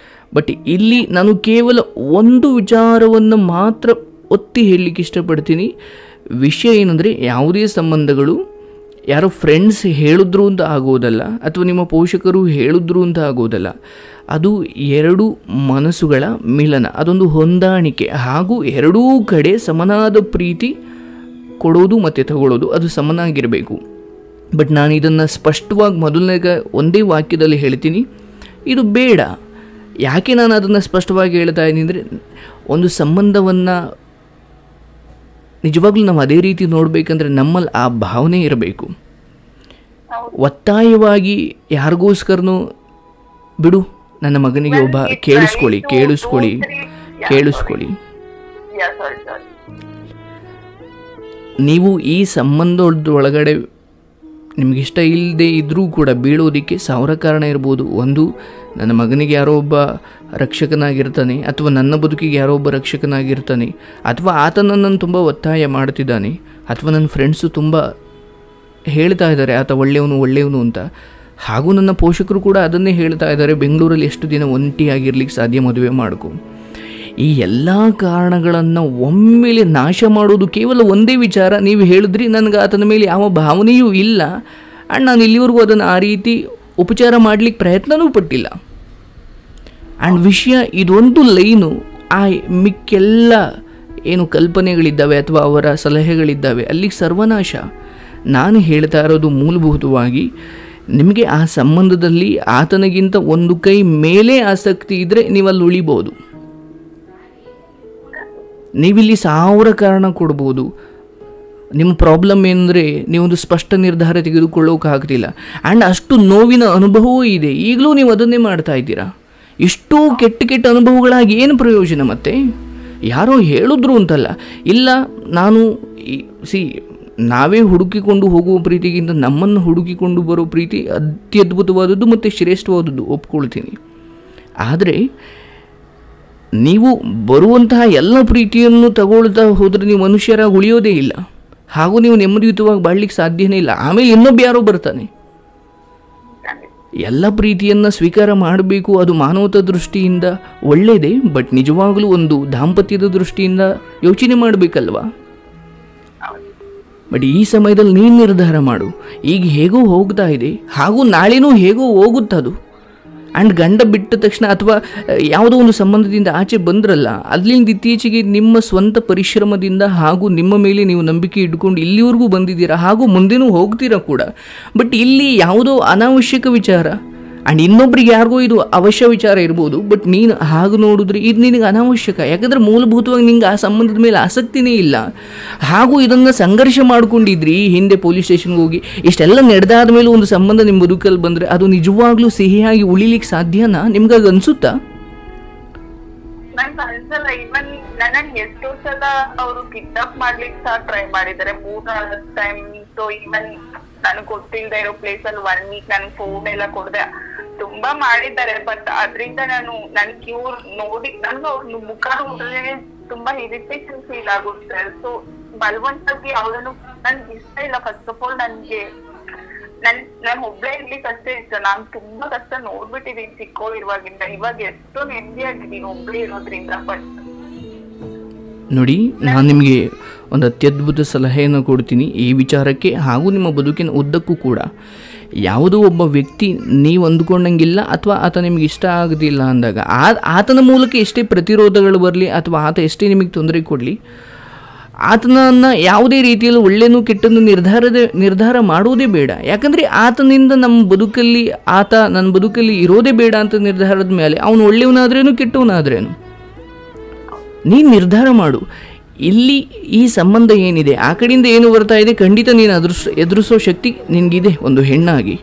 ಬಟ್ ಇಲ್ಲಿ ನಾನು ಕೇವಲ ಒಂದು ವಿಚಾರವನ್ನು ಮಾತ್ರ ಒತ್ತಿ ಹೇಳಲಿಕ್ಕೆ ಇಷ್ಟಪಡ್ತೀನಿ. ವಿಷಯ ಏನಂದರೆ, ಯಾವುದೇ ಸಂಬಂಧಗಳು ಯಾರೋ ಫ್ರೆಂಡ್ಸ್ ಹೇಳಿದ್ರು ಅಂತ ಆಗೋದಲ್ಲ, ಅಥವಾ ನಿಮ್ಮ ಪೋಷಕರು ಹೇಳಿದ್ರು ಅಂತ ಆಗೋದಲ್ಲ. ಅದು ಎರಡು ಮನಸ್ಸುಗಳ ಮಿಲನ, ಅದೊಂದು ಹೊಂದಾಣಿಕೆ, ಹಾಗೂ ಎರಡೂ ಕಡೆ ಸಮನಾದ ಪ್ರೀತಿ ಕೊಡೋದು ಮತ್ತು ತಗೊಳ್ಳೋದು, ಅದು ಸಮನಾಗಿರಬೇಕು. ಬಟ್ ನಾನು ಇದನ್ನು ಸ್ಪಷ್ಟವಾಗಿ ಮೊದಲನೇಗ ಒಂದೇ ವಾಕ್ಯದಲ್ಲಿ ಹೇಳ್ತೀನಿ, ಇದು ಬೇಡ. ಯಾಕೆ ನಾನು ಅದನ್ನು ಸ್ಪಷ್ಟವಾಗಿ ಹೇಳ್ತಾ ಇದ್ದೀನಿ ಅಂದರೆ, ಒಂದು ಸಂಬಂಧವನ್ನು ನಿಜವಾಗ್ಲೂ ನಾವು ಅದೇ ರೀತಿ ನೋಡಬೇಕಂದ್ರೆ ನಮ್ಮಲ್ಲಿ ಆ ಭಾವನೆ ಇರಬೇಕು. ಒತ್ತಾಯವಾಗಿ ಯಾರಿಗೋಸ್ಕರನೂ ಬಿಡು, ನನ್ನ ಮಗನಿಗೆ ಒಬ್ಬ ಕೇಳಿಸ್ಕೊಳ್ಳಿ ನೀವು ಈ ಸಂಬಂಧದೊಳಗಡೆ ನಿಮಗಿಷ್ಟ ಇಲ್ಲದೆ ಇದ್ದರೂ ಕೂಡ ಬೀಳೋದಕ್ಕೆ 1000 ಕಾರಣ ಇರ್ಬೋದು. ಒಂದು, ನನ್ನ ಮಗನಿಗೆ ಯಾರೋ ಒಬ್ಬ ರಕ್ಷಕನಾಗಿರ್ತಾನೆ, ಅಥವಾ ನನ್ನ ಬದುಕಿಗೆ ಯಾರೋ ಒಬ್ಬ ರಕ್ಷಕನಾಗಿರ್ತಾನೆ, ಅಥವಾ ಆತ ನನ್ನನ್ನು ತುಂಬ ಒತ್ತಾಯ ಮಾಡ್ತಿದ್ದಾನೆ, ಅಥವಾ ನನ್ನ ಫ್ರೆಂಡ್ಸು ತುಂಬ ಹೇಳ್ತಾ ಇದ್ದಾರೆ ಆತ ಒಳ್ಳೆಯವನು ಅಂತ. ಹಾಗೂ ನನ್ನ ಪೋಷಕರು ಕೂಡ ಅದನ್ನೇ ಹೇಳ್ತಾ ಇದ್ದಾರೆ, ಬೆಂಗಳೂರಲ್ಲಿ ಎಷ್ಟು ದಿನ ಒಂಟಿಯಾಗಿರ್ಲಿಕ್ಕೆ ಸಾಧ್ಯ, ಮದುವೆ ಮಾಡ್ಕೊ. ಈ ಎಲ್ಲ ಕಾರಣಗಳನ್ನು ಒಮ್ಮೆಲೆ ನಾಶ ಮಾಡೋದು ಕೇವಲ ಒಂದೇ ವಿಚಾರ. ನೀವು ಹೇಳಿದ್ರಿ ನನಗೆ ಆತನ ಮೇಲೆ ಯಾವ ಭಾವನೆಯೂ ಇಲ್ಲ, ಆ್ಯಂಡ್ ನಾನು ಇಲ್ಲಿವರೆಗೂ ಅದನ್ನು ಆ ರೀತಿ ಉಪಚಾರ ಮಾಡಲಿಕ್ಕೆ ಪ್ರಯತ್ನವೂ ಪಟ್ಟಿಲ್ಲ. ಆ್ಯಂಡ್ ವಿಷಯ ಇದೊಂದು ಲೈನು, ಆ ಮಿಕ್ಕೆಲ್ಲ ಏನು ಕಲ್ಪನೆಗಳಿದ್ದಾವೆ ಅಥವಾ ಅವರ ಸಲಹೆಗಳಿದ್ದಾವೆ ಅಲ್ಲಿಗೆ ಸರ್ವನಾಶ. ನಾನು ಹೇಳ್ತಾ ಇರೋದು ಮೂಲಭೂತವಾಗಿ ನಿಮಗೆ ಆ ಸಂಬಂಧದಲ್ಲಿ ಆತನಿಗಿಂತ ಒಂದು ಕೈ ಮೇಲೆ ಆಸಕ್ತಿ ಇದ್ದರೆ ನೀವು ಅಲ್ಲಿ ಉಳಿಬೋದು. ನೀವಿಲ್ಲಿ 1000 ಕಾರಣ ಕೊಡ್ಬೋದು. ನಿಮ್ಮ ಪ್ರಾಬ್ಲಮ್ ಏನಂದರೆ ನೀವೊಂದು ಸ್ಪಷ್ಟ ನಿರ್ಧಾರ ತೆಗೆದುಕೊಳ್ಳೋಕ್ಕಾಗ್ತಿಲ್ಲ. ಆ್ಯಂಡ್ ಅಷ್ಟು ನೋವಿನ ಅನುಭವವೂ ಇದೆ, ಈಗಲೂ ನೀವು ಅದನ್ನೇ ಮಾಡ್ತಾ ಇದ್ದೀರಾ. ಇಷ್ಟೂ ಕೆಟ್ಟ ಅನುಭವಗಳಾಗಿ ಏನು ಪ್ರಯೋಜನ? ಮತ್ತೆ ಯಾರೋ ಹೇಳಿದ್ರು ಅಂತಲ್ಲ, ಇಲ್ಲ ನಾನು ನಾವೇ ಹುಡುಕಿಕೊಂಡು ಹೋಗುವ ಪ್ರೀತಿಗಿಂತ ನಮ್ಮನ್ನು ಹುಡುಕಿಕೊಂಡು ಬರೋ ಪ್ರೀತಿ ಅತ್ಯದ್ಭುತವಾದದ್ದು ಮತ್ತು ಶ್ರೇಷ್ಠವಾದದ್ದು, ಒಪ್ಕೊಳ್ತೀನಿ. ಆದರೆ ನೀವು ಬರುವಂತಹ ಎಲ್ಲ ಪ್ರೀತಿಯನ್ನು ತಗೊಳ್ತಾ ಹೋದರೆ ನೀವು ಮನುಷ್ಯರಾಗಿ ಉಳಿಯೋದೇ ಇಲ್ಲ, ಹಾಗೂ ನೀವು ನೆಮ್ಮದಿಯುತವಾಗಿ ಬಾಳ್ಲಿಕ್ಕೆ ಸಾಧ್ಯನೇ ಇಲ್ಲ. ಆಮೇಲೆ ಇನ್ನೊಬ್ಬ ಯಾರೋ ಬರ್ತಾನೆ. ಎಲ್ಲ ಪ್ರೀತಿಯನ್ನು ಸ್ವೀಕಾರ ಮಾಡಬೇಕು, ಅದು ಮಾನವತಾ ದೃಷ್ಟಿಯಿಂದ ಒಳ್ಳೆಯದೇ, ಬಟ್ ನಿಜವಾಗಲೂ ಒಂದು ದಾಂಪತ್ಯದ ದೃಷ್ಟಿಯಿಂದ ಯೋಚನೆ ಮಾಡಬೇಕಲ್ವಾ? ಬಟ್ ಈ ಸಮಯದಲ್ಲಿ ನೀನು ನಿರ್ಧಾರ ಮಾಡು. ಈಗ ಹೇಗೋ ಹೋಗ್ತಾ ಇದೆ, ಹಾಗೂ ನಾಳೆನೂ ಹೇಗೋ ಹೋಗುತ್ತದು. ಆ್ಯಂಡ್ ಗಂಡ ಬಿಟ್ಟ ತಕ್ಷಣ ಅಥವಾ ಯಾವುದೋ ಒಂದು ಸಂಬಂಧದಿಂದ ಆಚೆ ಬಂದ್ರಲ್ಲ, ಅಲ್ಲಿಂದ ಇತ್ತೀಚೆಗೆ ನಿಮ್ಮ ಸ್ವಂತ ಪರಿಶ್ರಮದಿಂದ ಹಾಗೂ ನಿಮ್ಮ ಮೇಲೆ ನೀವು ನಂಬಿಕೆ ಇಟ್ಕೊಂಡು ಇಲ್ಲಿವರೆಗೂ ಬಂದಿದ್ದೀರಾ, ಹಾಗೂ ಮುಂದೆನೂ ಹೋಗ್ತೀರಾ ಕೂಡ. ಬಟ್ ಇಲ್ಲಿ ಯಾವುದೋ ಅನಾವಶ್ಯಕ ವಿಚಾರ, ಆ್ಯಂಡ್ ಇನ್ನೊಬ್ರಿಗೆ ಯಾರಿಗೋ ಇದು ಅವಶ್ಯ ವಿಚಾರ ಇರ್ಬೋದು, ಬಟ್ ನೀನು ಹಾಗೆ ನೋಡಿದ್ರೆ ಇದು ನಿನಗೆ ಅನಾವಶ್ಯಕ. ಯಾಕಂದರೆ ಮೂಲಭೂತವಾಗಿ ನಿಂಗೆ ಆ ಸಂಬಂಧದ ಮೇಲೆ ಆಸಕ್ತಿನೇ ಇಲ್ಲ, ಹಾಗೂ ಇದನ್ನು ಸಂಘರ್ಷ ಮಾಡ್ಕೊಂಡಿದ್ರಿ. ಹಿಂದೆ ಪೊಲೀಸ್ ಸ್ಟೇಷನ್ಗೆ ಹೋಗಿ ಇಷ್ಟೆಲ್ಲ ನಡೆದಾದ ಮೇಲೆ ಒಂದು ಸಂಬಂಧ ನಿಮ್ಮ ಬದುಕಲ್ಲಿ ಬಂದರೆ ಅದು ನಿಜವಾಗ್ಲೂ ಸಿಹಿಯಾಗಿ ಉಳಿಲಿಕ್ಕೆ ಸಾಧ್ಯನಾ? ನಿಮ್ಗಾಗಿ ಅನ್ಸುತ್ತಾ? ಇವನ್ ನನ್ನ ಎಷ್ಟೋ ಸಲ ಅವರು ಕಿಡ್ನಾಪ್ ಮಾಡ್ಲಿಕ್ಕೆ ಸಹ ಟ್ರೈ ಮಾಡಿದ್ದಾರೆ 3-4 ಟೈಮ್. ಸೊ ಇವನ್ ನನಗೆ ಗೊತ್ತಿಲ್ಲದೆ ಇರೋ ಪ್ಲೇಸ್ ಅಲ್ಲಿ 1 ವೀಕ್ ನನ್ಗೆ ಫೋನ್ ಎಲ್ಲ ಕೊಡದೆ ತುಂಬಾ ಮಾಡಿದ್ದಾರೆ. ಬಟ್ ಅದ್ರಿಂದ ನನ್ ಇವ್ರು ನೋಡಿ ನನ್ಗೆ ಅವ್ರ ಮುಖ ನೋಡಿದ್ರೆ ತುಂಬಾ ಇರಿಟೇಷನ್ ಫೀಲ್ ಆಗುತ್ತೆ. ಸೊ ಬಲವಂತಾಗಿ ಅವ್ರನ್ನು ನನ್ಗೆ ಇಷ್ಟ ಇಲ್ಲ. ಫಸ್ಟ್ ಆಫ್ ಆಲ್ ನನ್ಗೆ ನನ್ ಒಬ್ಳೇ ಇರ್ಲಿಕ್ಕೆ ಅಷ್ಟೇ ಇಷ್ಟ. ನಾನ್ ತುಂಬಾ ಕಷ್ಟ ನೋಡ್ಬಿಟ್ಟಿದೀನಿ ಚಿಕ್ಕವಳಿರುವಾಗಿಂದ. ಇವಾಗ ಎಷ್ಟೋ ನೆಮ್ಮದಿಯಾಗಿದ್ದೀನಿ ಒಬ್ಳೇ ಇರೋದ್ರಿಂದ. ಬಟ್ ನೋಡಿ, ನಾನು ನಿಮಗೆ ಒಂದು ಅತ್ಯದ್ಭುತ ಸಲಹೆಯನ್ನು ಕೊಡ್ತೀನಿ ಈ ವಿಚಾರಕ್ಕೆ, ಹಾಗೂ ನಿಮ್ಮ ಬದುಕಿನ ಉದ್ದಕ್ಕೂ ಕೂಡ. ಯಾವುದೋ ಒಬ್ಬ ವ್ಯಕ್ತಿ ನೀವು ಅಂದುಕೊಂಡಂಗಿಲ್ಲ ಅಥವಾ ಆತ ನಿಮಗೆ ಇಷ್ಟ ಆಗೋದಿಲ್ಲ ಅಂದಾಗ ಆತನ ಮೂಲಕ ಎಷ್ಟೇ ಪ್ರತಿರೋಧಗಳು ಬರಲಿ ಅಥವಾ ಆತ ಎಷ್ಟೇ ನಿಮಗೆ ತೊಂದರೆ ಕೊಡಲಿ, ಆತನನ್ನು ಯಾವುದೇ ರೀತಿಯಲ್ಲಿ ಒಳ್ಳೆಯೂ ಕೆಟ್ಟನ್ನು ನಿರ್ಧಾರ ಮಾಡುವುದೇ ಬೇಡ. ಯಾಕಂದರೆ ಆತನಿಂದ ಆತ ನನ್ನ ಬದುಕಲ್ಲಿ ಇರೋದೇ ಬೇಡ ಅಂತ ನಿರ್ಧಾರದ ಮೇಲೆ ಅವನು ಒಳ್ಳೆಯವನಾದ್ರೇನು ಕೆಟ್ಟವನಾದ್ರೇನು ನೀನು ನಿರ್ಧಾರ ಮಾಡು. ಇಲ್ಲಿ ಈ ಸಂಬಂಧ ಏನಿದೆ, ಆ ಕಡೆಯಿಂದ ಏನು ಬರ್ತಾ ಇದೆ, ಖಂಡಿತ ನೀನು ಎದುರಿಸೋ ಶಕ್ತಿ ನಿನಗಿದೆ ಒಂದು ಹೆಣ್ಣಾಗಿ.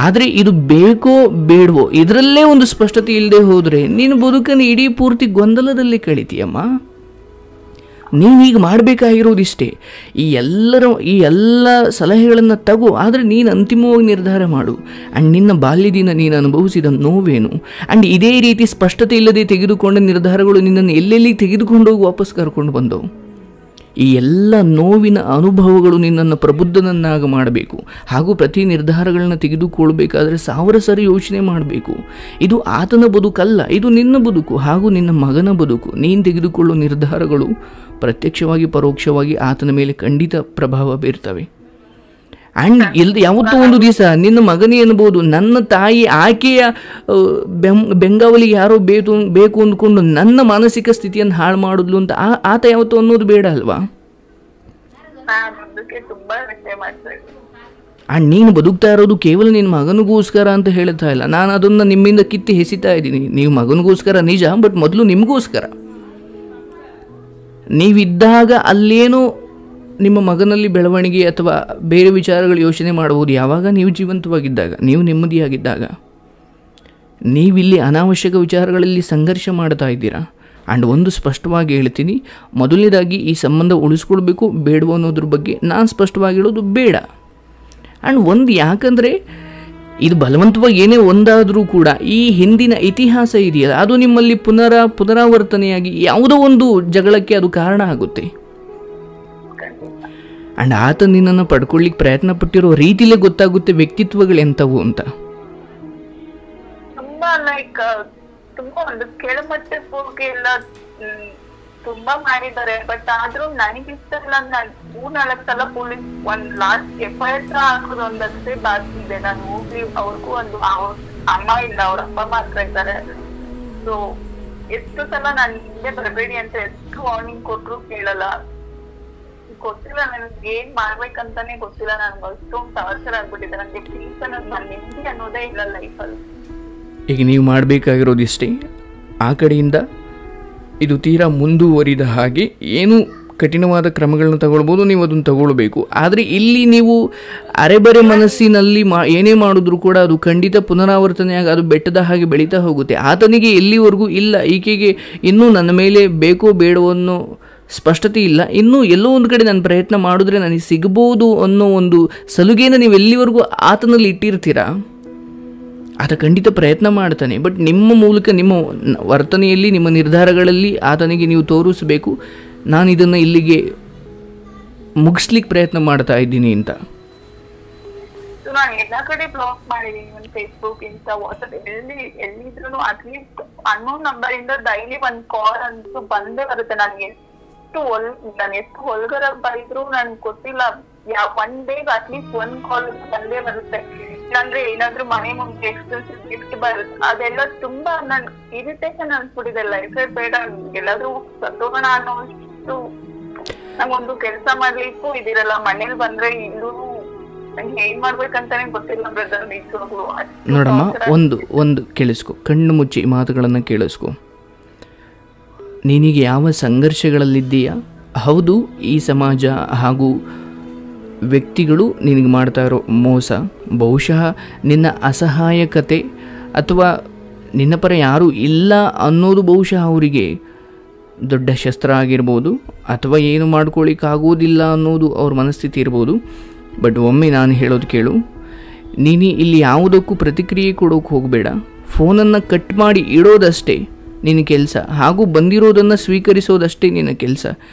ಆದರೆ ಇದು ಬೇಕೋ ಬೇಡವೋ ಇದರಲ್ಲೇ ಒಂದು ಸ್ಪಷ್ಟತೆ ಇಲ್ಲದೆ ಹೋದರೆ ನೀನು ಬದುಕನ್ನು ಇಡೀ ಪೂರ್ತಿ ಗೊಂದಲದಲ್ಲಿ ಕಳಿತೀಯಮ್ಮ. ನೀನೀಗ ಮಾಡಬೇಕಾಗಿರೋದಿಷ್ಟೇ, ಈ ಎಲ್ಲ ಸಲಹೆಗಳನ್ನು ತಗೋ, ಆದರೆ ನೀನು ಅಂತಿಮವಾಗಿ ನಿರ್ಧಾರ ಮಾಡು. ಆ್ಯಂಡ್ ನಿನ್ನ ಬಾಲ್ಯದಿಂದ ನೀನು ಅನುಭವಿಸಿದ ನೋವೇನು, ಆ್ಯಂಡ್ ಇದೇ ರೀತಿ ಸ್ಪಷ್ಟತೆ ಇಲ್ಲದೆ ತೆಗೆದುಕೊಂಡ ನಿರ್ಧಾರಗಳು ನಿನ್ನನ್ನು ಎಲ್ಲೆಲ್ಲಿ ತೆಗೆದುಕೊಂಡು ಹೋಗಿ ವಾಪಸ್ ಕರ್ಕೊಂಡು ಬಂದವು. ಈ ಎಲ್ಲ ನೋವಿನ ಅನುಭವಗಳು ನಿನ್ನನ್ನು ಪ್ರಬುದ್ಧನನ್ನಾಗಿ ಮಾಡಬೇಕು. ಹಾಗೂ ಪ್ರತಿ ನಿರ್ಧಾರಗಳನ್ನ ತೆಗೆದುಕೊಳ್ಬೇಕಾದ್ರೆ 1000 ಸರಿ ಯೋಚನೆ ಮಾಡಬೇಕು. ಇದು ಆತನ ಬದುಕಲ್ಲ, ಇದು ನಿನ್ನ ಬದುಕು ಹಾಗೂ ನಿನ್ನ ಮಗನ ಬದುಕು. ನೀನು ತೆಗೆದುಕೊಳ್ಳೋ ನಿರ್ಧಾರಗಳು ಪ್ರತ್ಯಕ್ಷವಾಗಿ ಪರೋಕ್ಷವಾಗಿ ಆತನ ಮೇಲೆ ಖಂಡಿತ ಪ್ರಭಾವ ಬೀರ್ತವೆ. ಆ್ಯಂಡ್ ಯಾವತ್ತೋ ಒಂದು ದಿವಸ ನಿನ್ನ ಮಗನೇ ಅನ್ಬೋದು, ನನ್ನ ತಾಯಿ ಆಕೆಯ ಬೆಂಗಾವಲಿಗೆ ಯಾರೋ ಬೇಕು ಅಂದ್ಕೊಂಡು ನನ್ನ ಮಾನಸಿಕ ಸ್ಥಿತಿಯನ್ನು ಹಾಳು ಮಾಡಿದ್ಲು ಅಂತ ಆತ ಯಾವತ್ತೋ ಅನ್ನೋದು ಬೇಡ ಅಲ್ವಾ? ಆ್ಯಂಡ್ ನೀನು ಬದುಕ್ತಾ ಇರೋದು ಕೇವಲ ನಿನ್ನ ಮಗನಿಗೋಸ್ಕರ ಅಂತ ಹೇಳ್ತಾ ಇಲ್ಲ. ನಾನು ಅದನ್ನು ನಿಮ್ಮಿಂದ ಕಿತ್ತಿ ಹೆಸಿತಾ ಇದ್ದೀನಿ. ನೀವು ಮಗನಿಗೋಸ್ಕರ ನಿಜ, ಬಟ್ ಮೊದಲು ನಿಮಗೋಸ್ಕರ. ನೀವಿದ್ದಾಗ ಅಲ್ಲೇನೋ ನಿಮ್ಮ ಮಗನಲ್ಲಿ ಬೆಳವಣಿಗೆ ಅಥವಾ ಬೇರೆ ವಿಚಾರಗಳು ಯೋಚನೆ ಮಾಡಬಹುದು. ಯಾವಾಗ ನೀವು ಜೀವಂತವಾಗಿದ್ದಾಗ, ನೀವು ನೆಮ್ಮದಿಯಾಗಿದ್ದಾಗ. ನೀವಿಲ್ಲಿ ಅನಾವಶ್ಯಕ ವಿಚಾರಗಳಲ್ಲಿ ಸಂಘರ್ಷ ಮಾಡ್ತಾ ಇದ್ದೀರಾ. ಆ್ಯಂಡ್ ಒಂದು ಸ್ಪಷ್ಟವಾಗಿ ಹೇಳ್ತೀನಿ, ಮೊದಲನೇದಾಗಿ ಈ ಸಂಬಂಧ ಉಳಿಸ್ಕೊಳ್ಬೇಕು ಬೇಡವೋ ಅನ್ನೋದ್ರ ಬಗ್ಗೆ ನಾನು ಸ್ಪಷ್ಟವಾಗಿ ಹೇಳೋದು ಬೇಡ. ಆ್ಯಂಡ್ ಯಾಕಂದರೆ ಇದು ಬಲವಂತವಾಗಿ ಏನೇ ಒಂದಾದರೂ ಕೂಡ ಈ ಹಿಂದಿನ ಇತಿಹಾಸ ಇದೆಯಲ್ಲ, ಅದು ನಿಮ್ಮಲ್ಲಿ ಪುನರಾವರ್ತನೆಯಾಗಿ ಯಾವುದೋ ಒಂದು ಜಗಳಕ್ಕೆ ಅದು ಕಾರಣ ಆಗುತ್ತೆ. ಆ್ಯಂಡ್ ಆತ ನಿನ್ನನ್ನು ಪಡ್ಕೊಳ್ಳಿಕ್ಕೆ ಪ್ರಯತ್ನ ಪಟ್ಟಿರೋ ರೀತಿಲೇ ಗೊತ್ತಾಗುತ್ತೆ ವ್ಯಕ್ತಿತ್ವಗಳು ಎಂಥವು ಅಂತ. ತುಂಬಾ ಒಂದು ಕೆಳಮಟ್ಟಕ್ಕೆ ಎಲ್ಲ ತುಂಬಾ ಮಾಡಿದ್ದಾರೆ. ಬಟ್ ಆದ್ರೂ ನನಗಿಷ್ಟ ಇಲ್ಲ. ನಾನು 3-4 ಸಲ ಪೊಲೀಸ್ ಲಾಸ್ಟ್ FIR ಹಾಕೋದು ಒಂದಷ್ಟೇ ಬಾಕಿ ಇದೆ. ನಾನು ಹೋಗಿ ಅವ್ರಿಗೂ ಅವ್ರ ಅಮ್ಮ ಇಲ್ಲ, ಅವ್ರ ಅಪ್ಪ ಮಾತ್ರ ಇದ್ದಾರೆ. ಸೊ ಎಷ್ಟು ಸಲ ನಾನು ಹಿಂದೆ ಬರಬೇಡಿ ಅಂತ ಎಷ್ಟು ವಾರ್ನಿಂಗ್ ಕೊಟ್ರು ಕೇಳಲ್ಲ. ಗೊತ್ತಿಲ್ಲ ನನಗೆ ಏನ್ ಮಾಡ್ಬೇಕಂತಾನೆ ಗೊತ್ತಿಲ್ಲ. ನನ್ಗೆ ಅಷ್ಟೊಂದು ಟಾರ್ಚರ್ ಆಗ್ಬಿಟ್ಟಿದೆ. ನನಗೆ ಪೀಸ್ ಅನ್ನೋದು ನನ್ನ ನೆಮ್ಮದಿ ಅನ್ನೋದೇ ಇಲ್ಲ ಲೈಫಲ್ಲಿ. ಈಗ ನೀವು ಮಾಡಬೇಕಾಗಿರೋದಿಷ್ಟೇ, ಆ ಕಡೆಯಿಂದ ಇದು ತೀರಾ ಮುಂದುವರಿದ ಹಾಗೆ ಏನು ಕಠಿಣವಾದ ಕ್ರಮಗಳನ್ನ ತಗೊಳ್ಬೋದು, ನೀವು ಅದನ್ನು ತಗೊಳ್ಬೇಕು. ಆದರೆ ಇಲ್ಲಿ ನೀವು ಅರೆಬರೆ ಮನಸ್ಸಿನಲ್ಲಿ ಏನೇ ಮಾಡಿದ್ರೂ ಕೂಡ ಅದು ಖಂಡಿತ ಪುನರಾವರ್ತನೆಯಾಗಿ ಅದು ಬೆಟ್ಟದ ಹಾಗೆ ಬೆಳೀತಾ ಹೋಗುತ್ತೆ. ಆತನಿಗೆ ಎಲ್ಲಿವರೆಗೂ ಇಲ್ಲ ಈಕೆಗೆ ಇನ್ನೂ ನನ್ನ ಮೇಲೆ ಬೇಕೋ ಬೇಡವೋ ಅನ್ನೋ ಸ್ಪಷ್ಟತೆ ಇಲ್ಲ, ಇನ್ನೂ ಎಲ್ಲೋ ಒಂದು ಕಡೆ ನಾನು ಪ್ರಯತ್ನ ಮಾಡಿದ್ರೆ ನನಗೆ ಸಿಗ್ಬೋದು ಅನ್ನೋ ಒಂದು ಸಲುಗೆನ ನೀವು ಎಲ್ಲಿವರೆಗೂ ಆತನಲ್ಲಿ ಇಟ್ಟಿರ್ತೀರಾ, ಆತ ಖಂಡಿತ ಪ್ರಯತ್ನ ಮಾಡ್ತಾನೆ. ಬಟ್ ನಿಮ್ಮ ಮೂಲಕ, ನಿಮ್ಮ ವರ್ತನೆಯಲ್ಲಿ, ನಿಮ್ಮ ನಿರ್ಧಾರಗಳಲ್ಲಿ ಆತನಿಗೆ ನೀವು ತೋರಿಸಬೇಕು, ನಾನು ಇದನ್ನು ಇಲ್ಲಿಗೆ ಮುಗಿಸ್ಲಿಕ್ಕೆ ಪ್ರಯತ್ನ ಮಾಡ್ತಾ ಇದ್ದೀನಿ ಅಂತ. ನಾನು ಎಲ್ಲಾ ಕಡೆ ಬ್ಲಾಕ್ ಮಾಡಿದೀನಿ, ಒಂದು ಫೇಸ್ಬುಕ್, ಇನ್ಸ್ಟಾ, ವಾಟ್ಸ್ಆಪ್, ಎಲ್ಲಿದ್ರು ಅಟ್ಲೀಸ್ಟ್ ಅನ್ನೋನ್ ನಂಬರ್ ಇಂದ ಡೈಲಿ ಒಂದ್ ಕಾಲ್ ಅಂತೂ ಬಂದೇ ಬರುತ್ತೆ. ನಾನು ಎಷ್ಟು ಹೊಲ್ಗರ ಬೈದ್ರು ನನ್ ಗೊತ್ತಿಲ್ಲ, ಒನ್ ಡೇಗ್ ಅಟ್ಲೀಸ್ಟ್ ಒಂದ್ ಕಾಲ್ ಬಂದೇ ಬರುತ್ತೆ. ಇಲ್ಲಾಂದ್ರೆ ಏನಾದ್ರು ಮನೆ ಮುಂದೆ ಎಕ್ಸ್ಪೆನ್ಸಿವ್ ಗಿಫ್ಟ್ ಬರುತ್ತೆ. ಅದೆಲ್ಲ ತುಂಬಾ ನನ್ ಇರಿಟೇಷನ್ ಅನ್ಸ್ಬಿಟ್ಟಿದೆ. ಲೈಫೇ ಬೇಡ, ಎಲ್ಲಾದ್ರೂ ಸತ್ತೋಗೋಣ ಅನ್ನೋಷ್ಟು ನಂಗೊಂದು ಕೆಲಸ ಮಾಡ್ಲಿಕ್ಕೂ ಇದಿರಲ್ಲ. ಮನೇಲಿ ಬಂದ್ರೆ ಇಲ್ಲೂ ನಂಗೆ ಏನ್ ಮಾಡ್ಬೇಕಂತಾನೆ ಗೊತ್ತಿಲ್ಲ ಬ್ರದರ್. ನಿಜವಾಗ್ಲು ನೋಡಮ್ಮ, ಒಂದು ಕೇಳಿಸ್ಕೊ, ಕಣ್ಣು ಮುಚ್ಚಿ ಮಾತುಗಳನ್ನು ಕೇಳಿಸ್ಕೊ. ನೀನೀಗ ಯಾವ ಸಂಘರ್ಷಗಳಲ್ಲಿದ್ದೀಯಾ? ಹೌದು, ಈ ಸಮಾಜ ಹಾಗೂ ವ್ಯಕ್ತಿಗಳು ನಿನಗೆ ಮಾಡ್ತಾ ಇರೋ ಮೋಸ, ಬಹುಶಃ ನಿನ್ನ ಅಸಹಾಯಕತೆ ಅಥವಾ ನಿನ್ನ ಪರ ಯಾರೂ ಇಲ್ಲ ಅನ್ನೋದು ಬಹುಶಃ ಅವರಿಗೆ ದೊಡ್ಡ ಶಸ್ತ್ರ ಆಗಿರ್ಬೋದು, ಅಥವಾ ಏನು ಮಾಡ್ಕೊಳ್ಳಿಕ್ಕಾಗೋದಿಲ್ಲ ಅನ್ನೋದು ಅವ್ರ ಮನಸ್ಥಿತಿ ಇರ್ಬೋದು. ಬಟ್ ಒಮ್ಮೆ ನಾನು ಹೇಳೋದು ಕೇಳು, ನೀನು ಇಲ್ಲಿ ಯಾವುದಕ್ಕೂ ಪ್ರತಿಕ್ರಿಯೆ ಕೊಡೋಕೆ ಹೋಗಬೇಡ. ಫೋನನ್ನು ಕಟ್ ಮಾಡಿ ಇಡೋದಷ್ಟೇ ನಿನ್ನ ಕೆಲಸ, ಹಾಗೂ ಬಂದಿರೋದನ್ನು ಸ್ವೀಕರಿಸೋದಷ್ಟೇ ನಿನ್ನ ಕೆಲಸ.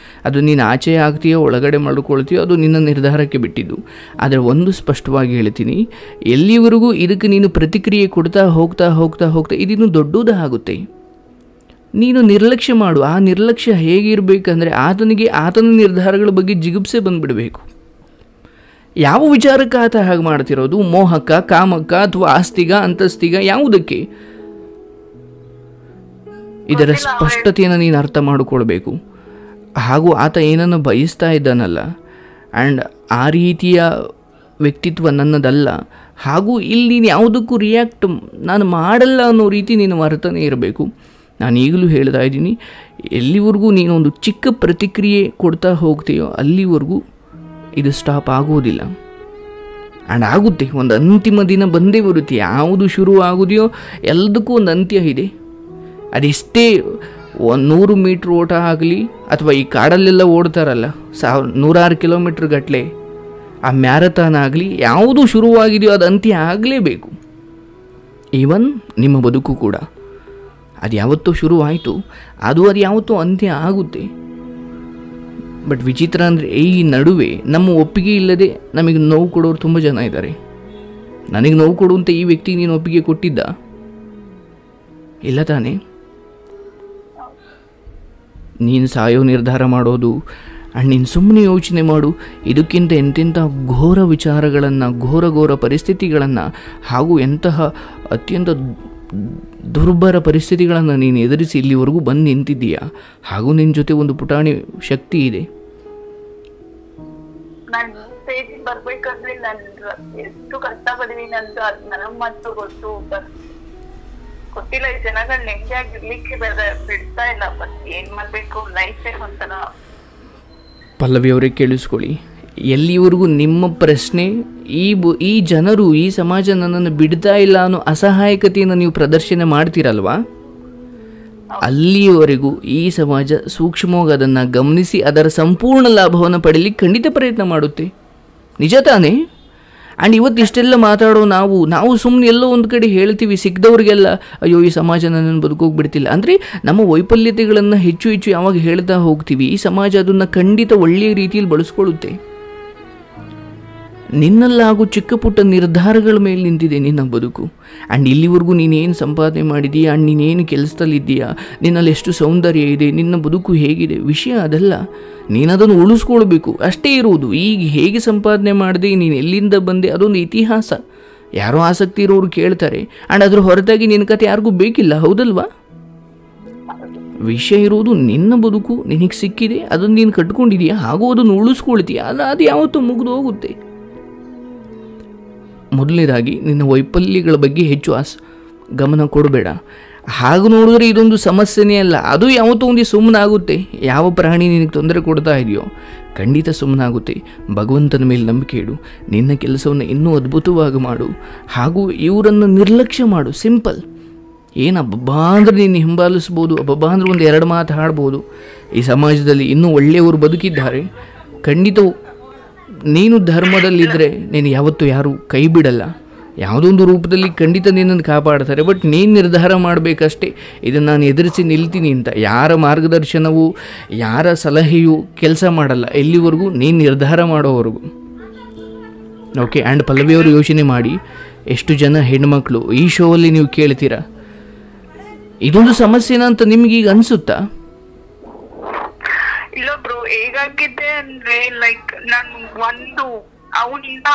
ಅದು ನೀನು ಆಚೆ ಆಗ್ತೀಯೋ ಒಳಗಡೆ ಮಾಡ್ಕೊಳ್ತೀಯೋ ಅದು ನಿನ್ನ ನಿರ್ಧಾರಕ್ಕೆ ಬಿಟ್ಟಿದ್ದು. ಆದರೆ ಒಂದು ಸ್ಪಷ್ಟವಾಗಿ ಹೇಳ್ತೀನಿ, ಎಲ್ಲಿವರೆಗೂ ಇದಕ್ಕೆ ನೀನು ಪ್ರತಿಕ್ರಿಯೆ ಕೊಡ್ತಾ ಹೋಗ್ತಾ ಹೋಗ್ತಾ ಹೋಗ್ತಾ ಇದಿನ್ನೂ ದೊಡ್ಡದಾಗುತ್ತೆ. ನೀನು ನಿರ್ಲಕ್ಷ್ಯ ಮಾಡು. ಆ ನಿರ್ಲಕ್ಷ್ಯ ಹೇಗಿರಬೇಕಂದ್ರೆ ಆತನ ನಿರ್ಧಾರಗಳ ಬಗ್ಗೆ ಜಿಗುಪ್ಸೆ ಬಂದುಬಿಡಬೇಕು. ಯಾವ ವಿಚಾರಕ್ಕೆ ಆತ ಹಾಗೆ ಮಾಡ್ತಿರೋದು? ಮೋಹಕ್ಕ, ಕಾಮಕ್ಕ, ಅಥವಾ ಆಸ್ತಿಗ, ಅಂತಸ್ತಿಗ, ಯಾವುದಕ್ಕೆ? ಇದರ ಸ್ಪಷ್ಟತೆಯನ್ನು ನೀನು ಅರ್ಥ ಮಾಡಿಕೊಳ್ಬೇಕು. ಹಾಗೂ ಆತ ಏನನ್ನು ಬಯಸ್ತಾ ಇದ್ದಾನಲ್ಲ, ಆ್ಯಂಡ್ ಆ ರೀತಿಯ ವ್ಯಕ್ತಿತ್ವ ನನ್ನದಲ್ಲ, ಹಾಗೂ ಇಲ್ಲಿ ನೀನು ಯಾವುದಕ್ಕೂ ರಿಯಾಕ್ಟ್ ನಾನು ಮಾಡಲ್ಲ ಅನ್ನೋ ರೀತಿ ನಿನ್ನ ವರ್ತನೆ ಇರಬೇಕು. ನಾನು ಈಗಲೂ ಹೇಳ್ತಾ ಇದ್ದೀನಿ, ಎಲ್ಲಿವರೆಗೂ ನೀನೊಂದು ಚಿಕ್ಕ ಪ್ರತಿಕ್ರಿಯೆ ಕೊಡ್ತಾ ಹೋಗ್ತೀಯೋ ಅಲ್ಲಿವರೆಗೂ ಇದು ಸ್ಟಾಪ್ ಆಗೋದಿಲ್ಲ. ಆ್ಯಂಡ್ ಆಗುತ್ತೆ, ಒಂದು ಅಂತಿಮ ದಿನ ಬಂದೇ ಬರುತ್ತೆ. ಯಾವುದು ಶುರು ಆಗೋದೆಯೋ ಎಲ್ಲದಕ್ಕೂ ಒಂದು ಅಂತ್ಯ ಇದೆ. ಅದೆಷ್ಟೇ 100 ಮೀಟ್ರ್ ಓಟ ಆಗಲಿ, ಅಥವಾ ಈ ಕಾಡಲ್ಲೆಲ್ಲ ಓಡ್ತಾರಲ್ಲ 100 ಕಿಲೋಮೀಟ್ರ್ ಗಟ್ಟಲೆ, ಆ ಮ್ಯಾರಥಾನ್ ಆಗಲಿ, ಯಾವುದು ಶುರುವಾಗಿದೆಯೋ ಅದು ಅಂತ್ಯ ಆಗಲೇಬೇಕು. ಈವನ್ ನಿಮ್ಮ ಬದುಕು ಕೂಡ ಅದು ಯಾವತ್ತೂ ಶುರುವಾಯಿತು, ಅದು ಯಾವತ್ತೂ ಅಂತ್ಯ ಆಗುತ್ತೆ. ಬಟ್ ವಿಚಿತ್ರ ಅಂದರೆ ಈ ನಡುವೆ ನಮ್ಮ ಒಪ್ಪಿಗೆ ಇಲ್ಲದೆ ನಮಗೆ ನೋವು ಕೊಡೋರು ತುಂಬ ಜನ ಇದ್ದಾರೆ. ನನಗೆ ನೋವು ಕೊಡುವಂಥ ಈ ವ್ಯಕ್ತಿಗೆ ನೀನು ಒಪ್ಪಿಗೆ ಕೊಟ್ಟಿದ್ದ? ಇಲ್ಲ ತಾನೇ? ನೀನು ಸಾಯೋ ನಿರ್ಧಾರ ಮಾಡೋದು, ಆ್ಯಂಡ್ ನೀನು ಸುಮ್ಮನೆ ಯೋಚನೆ ಮಾಡು, ಇದಕ್ಕಿಂತ ಎಂತೆಂಥ ಘೋರ ವಿಚಾರಗಳನ್ನು, ಘೋರ ಪರಿಸ್ಥಿತಿಗಳನ್ನು, ಹಾಗೂ ಎಂತಹ ಅತ್ಯಂತ ದುರ್ಬರ ಪರಿಸ್ಥಿತಿಗಳನ್ನು ನೀನು ಎದುರಿಸಿ ಇಲ್ಲಿವರೆಗೂ ಬಂದು ನಿಂತಿದ್ದೀಯಾ. ಹಾಗೂ ನಿನ್ನ ಜೊತೆ ಒಂದು ಪುಟಾಣಿ ಶಕ್ತಿ ಇದೆ. ನಾನು ಸ್ಟೇಜಿಗೆ ಬರ್ಬೇಕಂದ್ರೆ ನಾನು ಎಷ್ಟು ಕಷ್ಟಪಟ್ಟಿದ್ದೀನಿ ಅಂತ ಅದು ನನಗೆ ಮಾತ್ರ ಗೊತ್ತಿಲ್ಲ. ಈ ಜನಗಳು ನೆಮ್ಮದಿಯಾಗಿರ್ಲಿಕ್ಕೆ ಬಿಡ್ತಾ ಇಲ್ಲ. ಬಟ್ ಏನ್ ಮಾಡ್ಬೇಕು, ಲೈಫೇ ಒಂಥರ. ಪಲ್ಲವಿ ಅವರೇ ಕೇಳಿಸ್ಕೊಳ್ಳಿ, ಎಲ್ಲಿವರೆಗೂ ನಿಮ್ಮ ಪ್ರಶ್ನೆ ಈ ಜನರು, ಈ ಸಮಾಜ ನನ್ನನ್ನು ಬಿಡ್ತಾ ಇಲ್ಲ ಅನ್ನೋ ಅಸಹಾಯಕತೆಯನ್ನು ನೀವು ಪ್ರದರ್ಶನ ಮಾಡ್ತೀರಲ್ವಾ, ಅಲ್ಲಿಯವರೆಗೂ ಈ ಸಮಾಜ ಸೂಕ್ಷ್ಮವಾಗಿ ಅದನ್ನು ಗಮನಿಸಿ ಅದರ ಸಂಪೂರ್ಣ ಲಾಭವನ್ನು ಪಡೀಲಿಕ್ಕೆ ಖಂಡಿತ ಪ್ರಯತ್ನ ಮಾಡುತ್ತೆ. ನಿಜ ತಾನೇ? ಆ್ಯಂಡ್ ಇವತ್ತು ಇಷ್ಟೆಲ್ಲ ಮಾತಾಡೋ ನಾವು ಸುಮ್ಮನೆ ಎಲ್ಲೋ ಒಂದು ಕಡೆ ಹೇಳ್ತೀವಿ ಸಿಕ್ಕದವ್ರಿಗೆಲ್ಲ, ಅಯ್ಯೋ ಈ ಸಮಾಜ ನನ್ನನ್ನು ಬದುಕೋಗಿ ಬಿಡ್ತಿಲ್ಲ ಅಂದರೆ ನಮ್ಮ ವೈಫಲ್ಯತೆಗಳನ್ನು ಹೆಚ್ಚು ಯಾವಾಗ ಹೇಳ್ತಾ ಹೋಗ್ತೀವಿ, ಈ ಸಮಾಜ ಅದನ್ನು ಖಂಡಿತ ಒಳ್ಳೆಯ ರೀತಿಯಲ್ಲಿ ಬಳಸ್ಕೊಳ್ಳುತ್ತೆ. ನಿನ್ನಲ್ಲಾಗೋ ಚಿಕ್ಕ ಪುಟ್ಟ ನಿರ್ಧಾರಗಳ ಮೇಲೆ ನಿಂತಿದೆ ನಿನ್ನ ಬದುಕು. ಆ್ಯಂಡ್ ಇಲ್ಲಿವರೆಗೂ ನೀನೇನು ಸಂಪಾದನೆ ಮಾಡಿದೀಯಾ, ಆ್ಯಂಡ್ ನೀನೇನು ಕೆಲಸದಲ್ಲಿದ್ದೀಯಾ, ನಿನ್ನಲ್ಲಿ ಎಷ್ಟು ಸೌಂದರ್ಯ ಇದೆ, ನಿನ್ನ ಬದುಕು ಹೇಗಿದೆ, ವಿಷಯ ಅದಲ್ಲ. ನೀನದನ್ನು ಉಳಿಸ್ಕೊಳ್ಬೇಕು ಅಷ್ಟೇ ಇರುವುದು. ಈಗ ಹೇಗೆ ಸಂಪಾದನೆ ಮಾಡಿದೆ, ನೀನು ಎಲ್ಲಿಂದ ಬಂದೆ, ಅದೊಂದು ಇತಿಹಾಸ. ಯಾರೋ ಆಸಕ್ತಿ ಇರೋರು ಕೇಳ್ತಾರೆ, ಆ್ಯಂಡ್ ಅದ್ರ ಹೊರತಾಗಿ ನಿನ್ನ ಕತೆ ಯಾರಿಗೂ ಬೇಕಿಲ್ಲ, ಹೌದಲ್ವಾ? ವಿಷಯ ಇರೋದು ನಿನ್ನ ಬದುಕು ನಿನಗೆ ಸಿಕ್ಕಿದೆ, ಅದನ್ನು ನೀನು ಕಟ್ಕೊಂಡಿದೀಯಾ, ಹಾಗೂ ಅದನ್ನು ಉಳಿಸ್ಕೊಳ್ತೀಯ, ಅದು ಯಾವತ್ತೂ ಮುಗಿದು ಹೋಗುತ್ತೆ. ಮೊದಲನೇದಾಗಿ ನಿನ್ನ ವೈಫಲ್ಯಗಳ ಬಗ್ಗೆ ಹೆಚ್ಚು ಗಮನ ಕೊಡಬೇಡ. ಹಾಗೆ ನೋಡಿದ್ರೆ ಇದೊಂದು ಸಮಸ್ಯೆನೇ ಅಲ್ಲ, ಅದು ಯಾವತ್ತೂ ಒಂದು ಸುಮ್ಮನಾಗುತ್ತೆ. ಯಾವ ಪ್ರಾಣಿ ನಿನಗೆ ತೊಂದರೆ ಕೊಡ್ತಾ ಇದೆಯೋ ಖಂಡಿತ ಸುಮ್ಮನಾಗುತ್ತೆ. ಭಗವಂತನ ಮೇಲೆ ನಂಬಿಕೆ ಇಡು, ನಿನ್ನ ಕೆಲಸವನ್ನು ಇನ್ನೂ ಅದ್ಭುತವಾಗಿ ಮಾಡು, ಹಾಗೂ ಇವರನ್ನು ನಿರ್ಲಕ್ಷ್ಯ ಮಾಡು. ಸಿಂಪಲ್. ಏನು ಅಬ್ಬಬ್ಬಾ ಅಂದರೆ ನೀನು ಹಿಂಬಾಲಿಸ್ಬೋದು, ಅಬ್ಬಬ್ಬಾ ಅಂದರೆ ಒಂದು 2 ಮಾತು ಹಾಡ್ಬೋದು. ಈ ಸಮಾಜದಲ್ಲಿ ಇನ್ನೂ ಒಳ್ಳೆಯವರು ಬದುಕಿದ್ದಾರೆ. ಖಂಡಿತ ನೀನು ಧರ್ಮದಲ್ಲಿದ್ದರೆ ನೀನು ಯಾವತ್ತೂ ಯಾರೂ ಕೈ ಬಿಡಲ್ಲ, ಯಾವುದೋ ಒಂದು ರೂಪದಲ್ಲಿ ಖಂಡಿತ ನಿನ್ನನ್ನು ಕಾಪಾಡ್ತಾರೆ. ಬಟ್ ನೀನು ನಿರ್ಧಾರ ಮಾಡಬೇಕಷ್ಟೇ, ಇದನ್ನು ನಾನು ಎದುರಿಸಿ ನಿಲ್ತೀನಿ ಅಂತ. ಯಾರ ಮಾರ್ಗದರ್ಶನವೂ ಯಾರ ಸಲಹೆಯೂ ಕೆಲಸ ಮಾಡಲ್ಲ ಎಲ್ಲಿವರೆಗೂ ನೀನು ನಿರ್ಧಾರ ಮಾಡೋವರೆಗೂ. ಓಕೆ. ಆ್ಯಂಡ್ ಪಲ್ಲವಿಯವರು ಯೋಚನೆ ಮಾಡಿ, ಎಷ್ಟು ಜನ ಹೆಣ್ಮಕ್ಳು ಈ ಶೋವಲ್ಲಿ ನೀವು ಕೇಳ್ತೀರಾ, ಇದೊಂದು ಸಮಸ್ಯೆನಾ ಅಂತ ನಿಮ್ಗೀಗ ಅನಿಸುತ್ತಾ? ಇಲ್ಲ ಬ್ರೋ, ಹೇಗಾಗಿದೆ ಅಂದ್ರೆ ಲೈಕ್ ನಾನು ಒಂದು ಅವನಿಂದ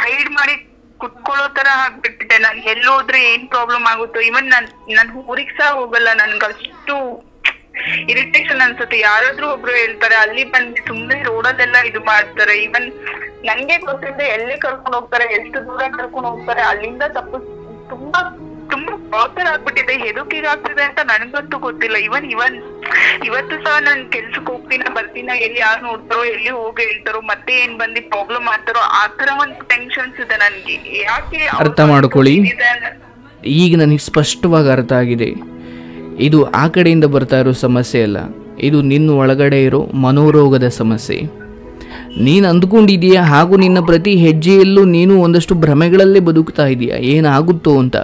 ಹೈಡ್ ಮಾಡಿ ಕುತ್ಕೊಳ್ಳೋ ತರ ಆಗ್ಬಿಟ್ಟಿದೆ. ನಾನು ಎಲ್ಲಿ ಹೋದ್ರೆ ಏನ್ ಪ್ರಾಬ್ಲಮ್ ಆಗುತ್ತೋ, ಇವನ್ ನನ್ ಊರಿಗೆ ಸಹ ಹೋಗಲ್ಲ. ನನ್ಗಷ್ಟು ಇರಿಟೇಷನ್ ಅನ್ಸುತ್ತೆ. ಯಾರಾದ್ರೂ ಒಬ್ರು ಹೇಳ್ತಾರೆ, ಅಲ್ಲಿ ಬಂದು ಸುಮ್ಮನೆ ರೋಡಲ್ಲೆಲ್ಲ ಇದು ಮಾಡ್ತಾರೆ. ಇವನ್ ನನ್ಗೆ ಗೊತ್ತಿದೆ ಎಲ್ಲೇ ಕರ್ಕೊಂಡು ಹೋಗ್ತಾರೆ, ಎಷ್ಟು ದೂರ ಕರ್ಕೊಂಡು ಹೋಗ್ತಾರೆ, ಅಲ್ಲಿಂದ ತಪ್ಪು ತುಂಬಾ ತುಂಬಾ ಟಾರ್ಚರ್ ಆಗ್ಬಿಟ್ಟಿದೆ. ಎದಕ್ಕಿಗಾಗ್ತಿದೆ ಅಂತ ನನ್ಗಂತೂ ಗೊತ್ತಿಲ್ಲ. ಇವತ್ತು ಸಹ ನಾನು ಕೆಲ್ಸಕ್ಕೆ ಬರ್ತೀನ, ಎಲ್ಲಿ ಯಾರು ನೋಡ್ತಾರೋ, ಎಲ್ಲಿ ಹೋಗಿ ಹೇಳ್ತಾರೋ, ಮತ್ತೆ ಏನ್ ಬಂದು ಪ್ರಾಬ್ಲಮ್ ಮಾಡ್ತಾರೋ, ಆ ತರ ಒಂದು ಟೆನ್ಷನ್ಸ್ ಇದೆ ನನ್ಗೆ. ಯಾಕೆ ಅರ್ಥ ಮಾಡ್ಕೊಳ್ಳಿ, ಈಗ ನನಗೆ ಸ್ಪಷ್ಟವಾಗಿ ಅರ್ಥ ಆಗಿದೆ. ಇದು ಆ ಕಡೆಯಿಂದ ಬರ್ತಾ ಇರೋ ಸಮಸ್ಯೆ ಅಲ್ಲ, ಇದು ನಿನ್ನ ಒಳಗಡೆ ಇರೋ ಮನೋರೋಗದ ಸಮಸ್ಯೆ. ನೀನು ಅಂದ್ಕೊಂಡಿದೀಯಾ, ಹಾಗೂ ನಿನ್ನ ಪ್ರತಿ ಹೆಜ್ಜೆಯಲ್ಲೂ ನೀನು ಒಂದಷ್ಟು ಭ್ರಮೆಗಳಲ್ಲೇ ಬದುಕ್ತಾ ಇದೀಯಾ, ಏನಾಗುತ್ತೋ ಅಂತ.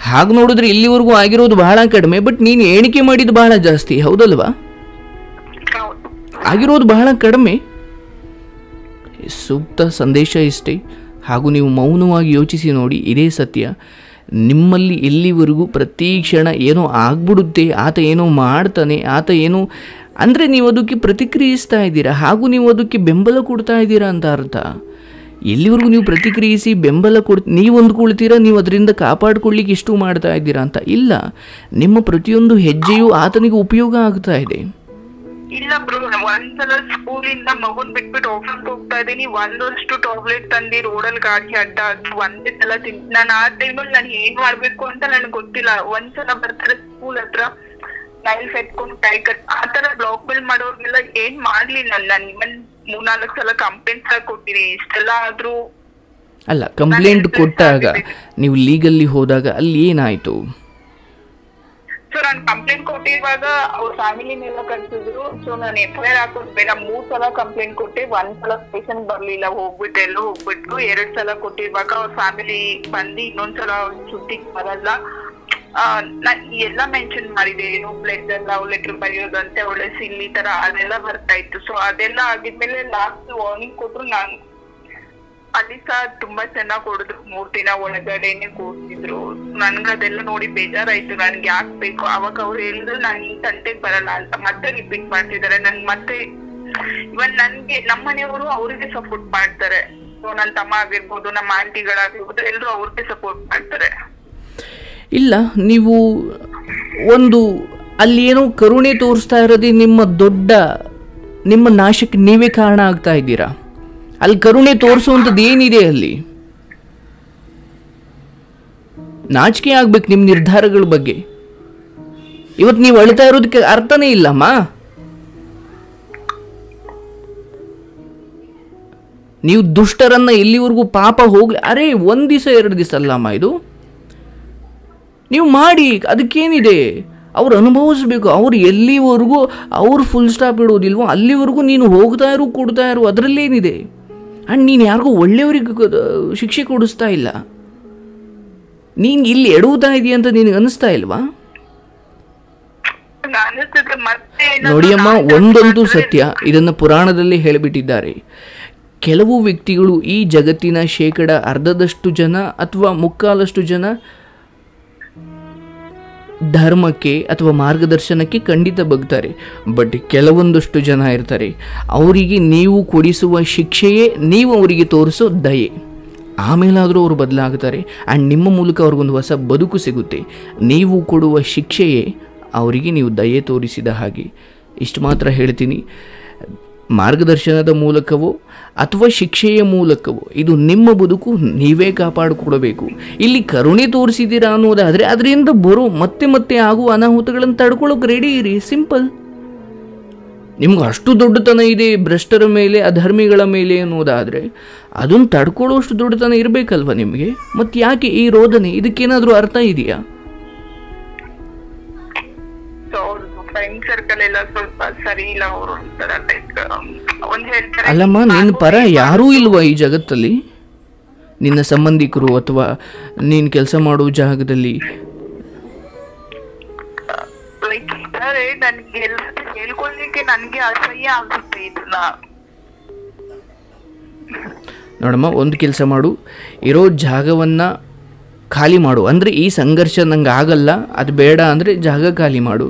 ಹಾಗೆ ನೋಡಿದ್ರೆ ಇಲ್ಲಿವರೆಗೂ ಆಗಿರೋದು ಬಹಳ ಕಡಿಮೆ, ಬಟ್ ನೀನು ಎಣಿಕೆ ಮಾಡಿದ್ದು ಬಹಳ ಜಾಸ್ತಿ. ಹೌದಲ್ವಾ? ಆಗಿರೋದು ಬಹಳ ಕಡಿಮೆ. ಸೂಕ್ತ ಸಂದೇಶ ಇಷ್ಟೇ. ಹಾಗೂ ನೀವು ಮೌನವಾಗಿ ಯೋಚಿಸಿ ನೋಡಿ, ಇದೇ ಸತ್ಯ. ನಿಮ್ಮಲ್ಲಿ ಎಲ್ಲಿವರೆಗೂ ಪ್ರತಿ ಕ್ಷಣ ಏನೋ ಆಗ್ಬಿಡುತ್ತೆ, ಆತ ಏನೋ ಮಾಡ್ತಾನೆ, ಆತ ಏನೋ ಅಂದರೆ ನೀವು ಅದಕ್ಕೆ ಪ್ರತಿಕ್ರಿಯಿಸ್ತಾ ಇದ್ದೀರಾ, ಹಾಗೂ ನೀವು ಅದಕ್ಕೆ ಬೆಂಬಲ ಕೊಡ್ತಾ ಇದ್ದೀರಾ ಅಂತ ಅರ್ಥ. ಎಲ್ಲಿವರೆಗೂ ನೀವು ಪ್ರತಿಕ್ರಿಯಿಸಿ ಬೆಂಬಲ ನೀವು ಅಂದ್ಕೊಳ್ತೀರಾ ನೀವು ಅದರಿಂದ ಕಾಪಾಡ್ಕೊಳ್ಳಿಕ್ಕೆ ಇಷ್ಟು ಮಾಡ್ತಾ ಇದ್ದೀರಾ ಅಂತ. ಇಲ್ಲ, ನಿಮ್ಮ ಪ್ರತಿಯೊಂದು ಹೆಜ್ಜೆಯೂ ಆತನಿಗೆ ಉಪಯೋಗ ಆಗ್ತಾ ಇದೆ. ಇಲ್ಲ ಬ್ರೋ, ಒಂದ್ಸಲ ಸ್ಕೂಲಿಂದ ಮಗುನ್ ಬಿಟ್ಬಿಟ್ಟು ಆಫೀಸ್ಗೆ ಹೋಗ್ತಾ ಇದ್ದೀನಿ, ಒಂದಷ್ಟು ಟಾಬ್ಲೆಟ್ ತಂದಿ ರೋಡಲ್ಲಿ ಗಾಡಿ ಅಡ್ಡ ಹಾಕಿ ಒಂದೇ ಸಲ ನಾನು ಆ ಟೈಮಲ್ಲಿ ನಾನು ಏನ್ ಮಾಡ್ಬೇಕು ಅಂತ ನನ್ಗೆ ಗೊತ್ತಿಲ್ಲ. ಒಂದ್ಸಲ ಬರ್ತಾರೆ ಸ್ಕೂಲ್ ಹತ್ರ ನೈಲ್ಸ್ ಎತ್ಕೊಂಡು ಕೈ ಕಟ್ ಆ ತರ ಬ್ಲಾಕ್ ಮೇಲ್ ಮಾಡೋರ್ಗೆಲ್ಲ ಏನ್ ಮಾಡ್ಲಿಲ್ಲ. ನಾನು ಇವನ್ 3-4 ಸಲ ಕಂಪ್ಲೇಂಟ್ ಸಹ ಕೊಟ್ಟಿರಿ. ಇಷ್ಟೆಲ್ಲ ಆದ್ರೂ ಅಲ್ಲ, ಕಂಪ್ಲೇಂಟ್ ಕೊಟ್ಟಾಗ ನೀವು ಲೀಗಲ್ಲಿ ಹೋದಾಗ ಅಲ್ಲಿ ಏನಾಯ್ತು? ಸೊ ನಾನು ಕಂಪ್ಲೇಂಟ್ ಕೊಟ್ಟಿರುವಾಗ ಅವ್ರ ಫ್ಯಾಮಿಲಿನೆಲ್ಲ ಕಳ್ಸಿದ್ರು. ಸೊ ನಾನು FIR ಹಾಕೋದ್ ಬೇಡ. 3 ಸಲ ಕಂಪ್ಲೇಂಟ್ ಕೊಟ್ಟೆ, 1 ಸಲ ಸ್ಟೇಷನ್ ಬರ್ಲಿಲ್ಲ, ಹೋಗ್ಬಿಟ್ಟು ಎಲ್ಲೋ ಹೋಗ್ಬಿಟ್ಟು. 2 ಸಲ ಕೊಟ್ಟಿರುವಾಗ ಅವ್ರ ಫ್ಯಾಮಿಲಿ ಬಂದು ಇನ್ನೊಂದ್ಸಲ ಸುದ್ದಿಗೆ ಬರಲ್ಲ. ನಾನ್ ಎಲ್ಲ ಮೆನ್ಷನ್ ಮಾಡಿದೆ, ಏನು ಬ್ಲಡ್ ಲವ್ ಲೆಟರ್ ಬರೆಯೋದಂತೆ, ಒಳ್ಳೆ ಸಿಲ್ಲಿ ತರ ಅದೆಲ್ಲ ಬರ್ತಾ ಇತ್ತು. ಸೊ ಅದೆಲ್ಲ ಆಗಿದ್ಮೇಲೆ ಲಾಸ್ಟ್ ವಾರ್ನಿಂಗ್ ಕೊಟ್ರು. ನಾನು ಅಲ್ಲಿ ಸಹ ತುಂಬಾ ಚೆನ್ನಾಗ್ ಕೊಡಿದ್ರು. 3 ದಿನ ಒಳಗಡೆನೆ ಕೊಡ್ತಿದ್ರು. ನನ್ಗ ಅದೆಲ್ಲ ನೋಡಿ ಬೇಜಾರಾಯ್ತು. ನನ್ಗೆ ಯಾಕೆ ಬೇಕು? ಅವಾಗ ಅವ್ರು ಹೇಳಿದ್ರು ನಾನು ಈ ತಂಟೆಗೆ ಬರಲ್ಲ ಅಂತ. ಮತ್ತೆ ರಿಪೀಟ್ ಮಾಡ್ತಿದ್ದಾರೆ. ನನ್ ಮತ್ತೆ ಇವನ್ ನನ್ಗೆ ನಮ್ಮ ಮನೆಯವರು ಅವ್ರಿಗೆ ಸಪೋರ್ಟ್ ಮಾಡ್ತಾರೆ. ಸೊ ನನ್ನ ತಮ್ಮ ಆಗಿರ್ಬೋದು, ನಮ್ಮ ಆಂಟಿಗಳಾಗಿರ್ಬೋದು, ಎಲ್ರು ಅವ್ರಿಗೆ ಸಪೋರ್ಟ್ ಮಾಡ್ತಾರೆ. ಇಲ್ಲ, ನೀವು ಒಂದು ಅಲ್ಲಿ ಏನೋ ಕರುಣೆ ತೋರಿಸ್ತಾ ಇರೋದೇ ನಿಮ್ಮ ನಾಶಕ್ಕೆ ನೀವೇ ಕಾರಣ ಆಗ್ತಾ ಇದ್ದೀರಾ. ಅಲ್ಲಿ ಕರುಣೆ ತೋರಿಸುವಂಥದ್ದು ಏನಿದೆ? ಅಲ್ಲಿ ನಾಚಿಕೆ ಆಗ್ಬೇಕು ನಿಮ್ಮ ನಿರ್ಧಾರಗಳ ಬಗ್ಗೆ. ಇವತ್ತು ನೀವು ಅಳ್ತಾ ಇರೋದಕ್ಕೆ ಅರ್ಥನೇ ಇಲ್ಲಮ್ಮ. ನೀವು ದುಷ್ಟರನ್ನ ಎಲ್ಲಿವರೆಗೂ ಪಾಪ ಹೋಗ್ಲಿ, ಅರೆ 1 ದಿವಸ 2 ದಿವಸ ಅಲ್ಲಮ್ಮ, ಇದು ನೀವು ಮಾಡಿ, ಅದಕ್ಕೇನಿದೆ? ಅವ್ರು ಅನುಭವಿಸ್ಬೇಕು. ಅವ್ರು ಎಲ್ಲಿವರೆಗೂ ಅವ್ರು ಫುಲ್ ಸ್ಟಾಪ್ ಇಡೋದಿಲ್ವೋ ಅಲ್ಲಿವರೆಗೂ ನೀನು ಹೋಗ್ತಾ ಇರು, ಕೊಡ್ತಾ ಇರು, ಅದರಲ್ಲೇನಿದೆ? ಆ್ಯಂಡ್ ನೀನು ಯಾರಿಗೂ ಒಳ್ಳೆಯವ್ರಿಗೆ ಶಿಕ್ಷೆ ಕೊಡಿಸ್ತಾ ಇಲ್ಲ. ನೀನು ಇಲ್ಲಿ ಎಡುತ್ತಾ ಇದೆಯಾ ಅಂತ ನಿನಗೆ ಅನಿಸ್ತಾ ಇಲ್ವಾ? ನೋಡಿಯಮ್ಮ, ಒಂದೊಂದು ಸತ್ಯ, ಇದನ್ನು ಪುರಾಣದಲ್ಲಿ ಹೇಳಿಬಿಟ್ಟಿದ್ದಾರೆ. ಕೆಲವು ವ್ಯಕ್ತಿಗಳು ಈ ಜಗತ್ತಿನ 1/2 ಜನ ಅಥವಾ 3/4 ಜನ ಧರ್ಮಕ್ಕೆ ಅಥವಾ ಮಾರ್ಗದರ್ಶನಕ್ಕೆ ಖಂಡಿತ ಬಗ್ತಾರೆ. ಬಟ್ ಕೆಲವೊಂದಷ್ಟು ಜನ ಇರ್ತಾರೆ, ಅವರಿಗೆ ನೀವು ಕೊಡಿಸುವ ಶಿಕ್ಷೆಯೇ ನೀವು ಅವರಿಗೆ ತೋರಿಸೋ ದಯೆ. ಆಮೇಲಾದರೂ ಅವರು ಬದಲಾಗ್ತಾರೆ ಆ್ಯಂಡ್ ನಿಮ್ಮ ಮೂಲಕ ಅವ್ರಿಗೊಂದು ಹೊಸ ಬದುಕು ಸಿಗುತ್ತೆ. ನೀವು ಕೊಡುವ ಶಿಕ್ಷೆಯೇ ಅವರಿಗೆ ನೀವು ದಯೆ ತೋರಿಸಿದ ಹಾಗೆ. ಇಷ್ಟು ಮಾತ್ರ ಹೇಳ್ತೀನಿ. ಮಾರ್ಗದರ್ಶನದ ಮೂಲಕವೋ ಅಥವಾ ಶಿಕ್ಷೆಯ ಮೂಲಕವೋ ಇದು ನಿಮ್ಮ ಬದುಕು, ನೀವೇ ಕಾಪಾಡಿಕೊಡಬೇಕು. ಇಲ್ಲಿ ಕರುಣೆ ತೋರಿಸಿದ್ದೀರಾ ಅನ್ನೋದಾದರೆ ಅದರಿಂದ ಬರೋ ಮತ್ತೆ ಮತ್ತೆ ಆಗುವ ಅನಾಹುತಗಳನ್ನು ತಡ್ಕೊಳ್ಳೋಕೆ ರೆಡಿ ಇರಿ. ಸಿಂಪಲ್. ನಿಮ್ಗೆ ಅಷ್ಟು ದೊಡ್ಡತನ ಇದೆ ಭ್ರಷ್ಟರ ಮೇಲೆ, ಅಧರ್ಮಿಗಳ ಮೇಲೆ ಅನ್ನೋದಾದರೆ ಅದನ್ನು ತಡ್ಕೊಳ್ಳೋಷ್ಟು ದೊಡ್ಡತನ ಇರಬೇಕಲ್ವ ನಿಮಗೆ. ಮತ್ತು ಯಾಕೆ ಈ ರೋದನೆ? ಇದಕ್ಕೇನಾದರೂ ಅರ್ಥ ಇದೆಯಾ? ಫ್ರೆಂಡ್ ಸರ್ಕಲ್ ಎಲ್ಲ ಸ್ವಲ್ಪ ಸರಿ ಇಲ್ಲ. ಅವರು ಒಂದ್ ಹೇಳ್ತಾರೆ, ಅಲ್ಲಮ್ಮ, ನಿನ್ನ ಪರ ಯಾರೂ ಇಲ್ವಾ ಈ ಜಗತ್ತಲ್ಲಿ? ನಿನ್ನ ಸಂಬಂಧಿಕರು ಅಥವಾ ನೀನು ಕೆಲಸ ಮಾಡೋ ಜಾಗದಲ್ಲಿ? ನನ್ಗೆ ಹೇಳ್ಕೊಳ್ಳಿಕ್ಕೆ ನನ್ಗೆ ಅಸಹ್ಯ ಆಗುತ್ತೆ ಇದನ್ನ. ನೋಡಮ್ಮ, ಒಂದು ಕೆಲಸ ಮಾಡು, ಇರೋ ಜಾಗವನ್ನು ಖಾಲಿ ಮಾಡು. ಅಂದರೆ ಈ ಸಂಘರ್ಷ ನಂಗೆ ಆಗಲ್ಲ, ಅದು ಬೇಡ ಅಂದರೆ ಜಾಗ ಖಾಲಿ ಮಾಡು.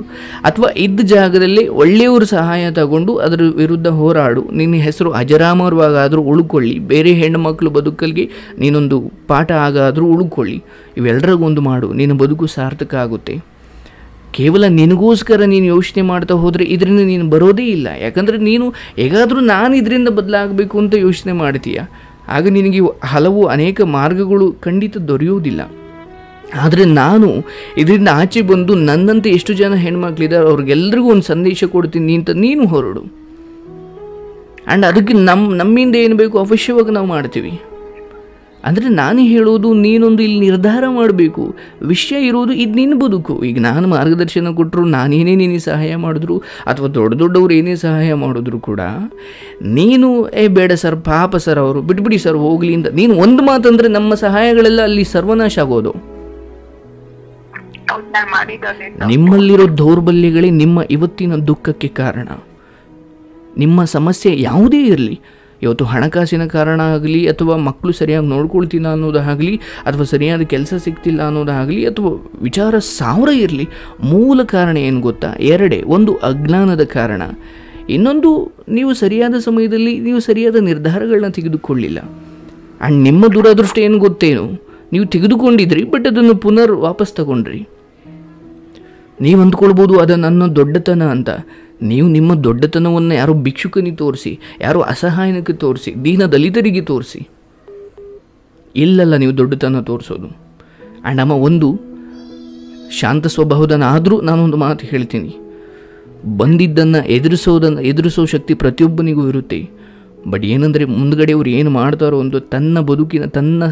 ಅಥವಾ ಇದ್ದ ಜಾಗದಲ್ಲಿ ಒಳ್ಳೆಯವ್ರ ಸಹಾಯ ತಗೊಂಡು ಅದರ ವಿರುದ್ಧ ಹೋರಾಡು. ನಿನ್ನ ಹೆಸರು ಅಜರಾಮರವಾಗಾದರೂ ಉಳ್ಕೊಳ್ಳಿ. ಬೇರೆ ಹೆಣ್ಣುಮಕ್ಕಳು ಬದುಕಲಿಗೆ ನೀನೊಂದು ಪಾಠ ಆಗಾದರೂ ಉಳ್ಕೊಳ್ಳಿ. ಇವೆಲ್ಲರಿಗೊಂದು ಮಾಡು, ನಿನ್ನ ಬದುಕು ಸಾರ್ಥಕ ಆಗುತ್ತೆ. ಕೇವಲ ನಿನಗೋಸ್ಕರ ನೀನು ಯೋಚನೆ ಮಾಡ್ತಾ ಹೋದರೆ ಇದರಿಂದ ನೀನು ಬರೋದೇ ಇಲ್ಲ. ಯಾಕಂದರೆ ನೀನು ಹೇಗಾದರೂ ನಾನು ಇದರಿಂದ ಬದಲಾಗಬೇಕು ಅಂತ ಯೋಚನೆ ಮಾಡ್ತೀಯ. ಆಗ ನಿನಗೆ ಹಲವು ಅನೇಕ ಮಾರ್ಗಗಳು ಖಂಡಿತ ದೊರೆಯುವುದಿಲ್ಲ. ಆದರೆ ನಾನು ಇದರಿಂದ ಆಚೆ ಬಂದು ನನ್ನಂತೆ ಎಷ್ಟು ಜನ ಹೆಣ್ಮಕ್ಳಿದ್ದಾರೆ ಅವ್ರಿಗೆಲ್ರಿಗೂ ಒಂದು ಸಂದೇಶ ಕೊಡ್ತೀನಿ ಅಂತ ನೀನು ಹೊರಡು. ಆ್ಯಂಡ್ ಅದಕ್ಕೆ ನಮ್ಮಿಂದ ಏನು ಬೇಕು ಅವಶ್ಯವಾಗಿ ನಾವು ಮಾಡ್ತೀವಿ. ಅಂದರೆ ನಾನು ಹೇಳೋದು ನೀನೊಂದು ಇಲ್ಲಿ ನಿರ್ಧಾರ ಮಾಡಬೇಕು. ವಿಷಯ ಇರೋದು ಇದು ನಿನ್ನ ಬದುಕು. ಈಗ ನಾನು ಮಾರ್ಗದರ್ಶನ ಕೊಟ್ಟರು, ನಾನೇನೇ ನಿನಗೆ ಸಹಾಯ ಮಾಡಿದ್ರು ಅಥವಾ ದೊಡ್ಡವರು ಏನೇ ಸಹಾಯ ಮಾಡಿದ್ರು ಕೂಡ ನೀನು ಬೇಡ ಸರ್, ಪಾಪ ಸರ್, ಅವರು ಬಿಟ್ಬಿಡಿ ಸರ್, ಹೋಗ್ಲಿ ಅಂತ ನೀನು ಒಂದು ಮಾತಂದರೆ ನಮ್ಮ ಸಹಾಯಗಳೆಲ್ಲ ಅಲ್ಲಿ ಸರ್ವನಾಶ ಆಗೋದು. ನಿಮ್ಮಲ್ಲಿರೋ ದೌರ್ಬಲ್ಯಗಳೇ ನಿಮ್ಮ ಇವತ್ತಿನ ದುಃಖಕ್ಕೆ ಕಾರಣ. ನಿಮ್ಮ ಸಮಸ್ಯೆ ಯಾವುದೇ ಇರಲಿ, ಇವತ್ತು ಹಣಕಾಸಿನ ಕಾರಣ ಆಗಲಿ, ಅಥವಾ ಮಕ್ಕಳು ಸರಿಯಾಗಿ ನೋಡ್ಕೊಳ್ತಿಲ್ಲ ಅನ್ನೋದಾಗಲಿ, ಅಥವಾ ಸರಿಯಾದ ಕೆಲಸ ಸಿಗ್ತಿಲ್ಲ ಅನ್ನೋದಾಗಲಿ, ಅಥವಾ ವಿಚಾರ 1000 ಇರಲಿ, ಮೂಲ ಕಾರಣ ಏನು ಗೊತ್ತಾ? ಎರಡೇ. ಒಂದು ಅಜ್ಞಾನದ ಕಾರಣ, ಇನ್ನೊಂದು ನೀವು ಸರಿಯಾದ ಸಮಯದಲ್ಲಿ ನೀವು ಸರಿಯಾದ ನಿರ್ಧಾರಗಳನ್ನ ತೆಗೆದುಕೊಳ್ಳಿಲ್ಲ. ಆ್ಯಂಡ್ ನಿಮ್ಮ ದುರದೃಷ್ಟ ಏನು ಗೊತ್ತೇನು? ನೀವು ತೆಗೆದುಕೊಂಡಿದ್ರಿ, ಬಟ್ ಅದನ್ನು ಪುನರ್ ವಾಪಸ್ ತಗೊಂಡ್ರಿ. ನೀವು ಅಂದ್ಕೊಳ್ಬೋದು ಅದು ನನ್ನ ದೊಡ್ಡತನ ಅಂತ. ನೀವು ನಿಮ್ಮ ದೊಡ್ಡತನವನ್ನು ಯಾರೋ ಭಿಕ್ಷುಕನಿಗೆ ತೋರಿಸಿ, ಯಾರೋ ಅಸಹಾಯಕಕ್ಕೆ ತೋರಿಸಿ, ದೀನ ದಲಿತರಿಗೆ ತೋರಿಸಿ. ಇಲ್ಲಲ್ಲ ನೀವು ದೊಡ್ಡತನ ತೋರಿಸೋದು. ಆ್ಯಂಡ್ ಅಮ್ಮ, ಒಂದು ಶಾಂತ ಸ್ವಭಾವದನಾದರೂ ನಾನೊಂದು ಮಾತು ಹೇಳ್ತೀನಿ. ಬಂದಿದ್ದನ್ನು ಎದುರಿಸೋ ಶಕ್ತಿ ಪ್ರತಿಯೊಬ್ಬನಿಗೂ ಇರುತ್ತೆ. ಬಟ್ ಏನಂದರೆ ಮುಂದ್ಗಡೆಯವರು ಏನು ಮಾಡ್ತಾರೋ ಒಂದು ತನ್ನ ಬದುಕಿನ ತನ್ನ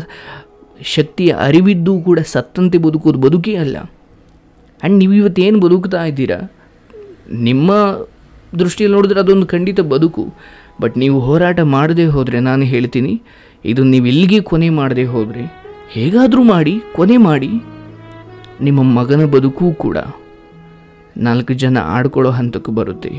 ಶಕ್ತಿಯ ಅರಿವಿದ್ದೂ ಕೂಡ ಸತ್ತಂತೆ ಬದುಕೋದು ಬದುಕೇ ಅಲ್ಲ. ಆ್ಯಂಡ್ ನೀವು ಇವತ್ತೇನು ಬದುಕ್ತಾ ಇದ್ದೀರಾ, ನಿಮ್ಮ ದೃಷ್ಟಿಯಲ್ಲಿ ನೋಡಿದ್ರೆ ಅದೊಂದು ಖಂಡಿತ ಬದುಕು. ಬಟ್ ನೀವು ಹೋರಾಟ ಮಾಡದೇ ಹೋದರೆ, ನಾನು ಹೇಳ್ತೀನಿ, ಇದು ನೀವು ಎಲ್ಲಿಗೆ ಕೊನೆ ಮಾಡದೆ ಹೋದರೆ, ಹೇಗಾದರೂ ಮಾಡಿ ಕೊನೆ ಮಾಡಿ, ನಿಮ್ಮ ಮಗನ ಬದುಕು ಕೂಡ 4 ಜನ ಆಡ್ಕೊಳ್ಳೋ ಹಂತಕ್ಕೆ ಬರುತ್ತೆ.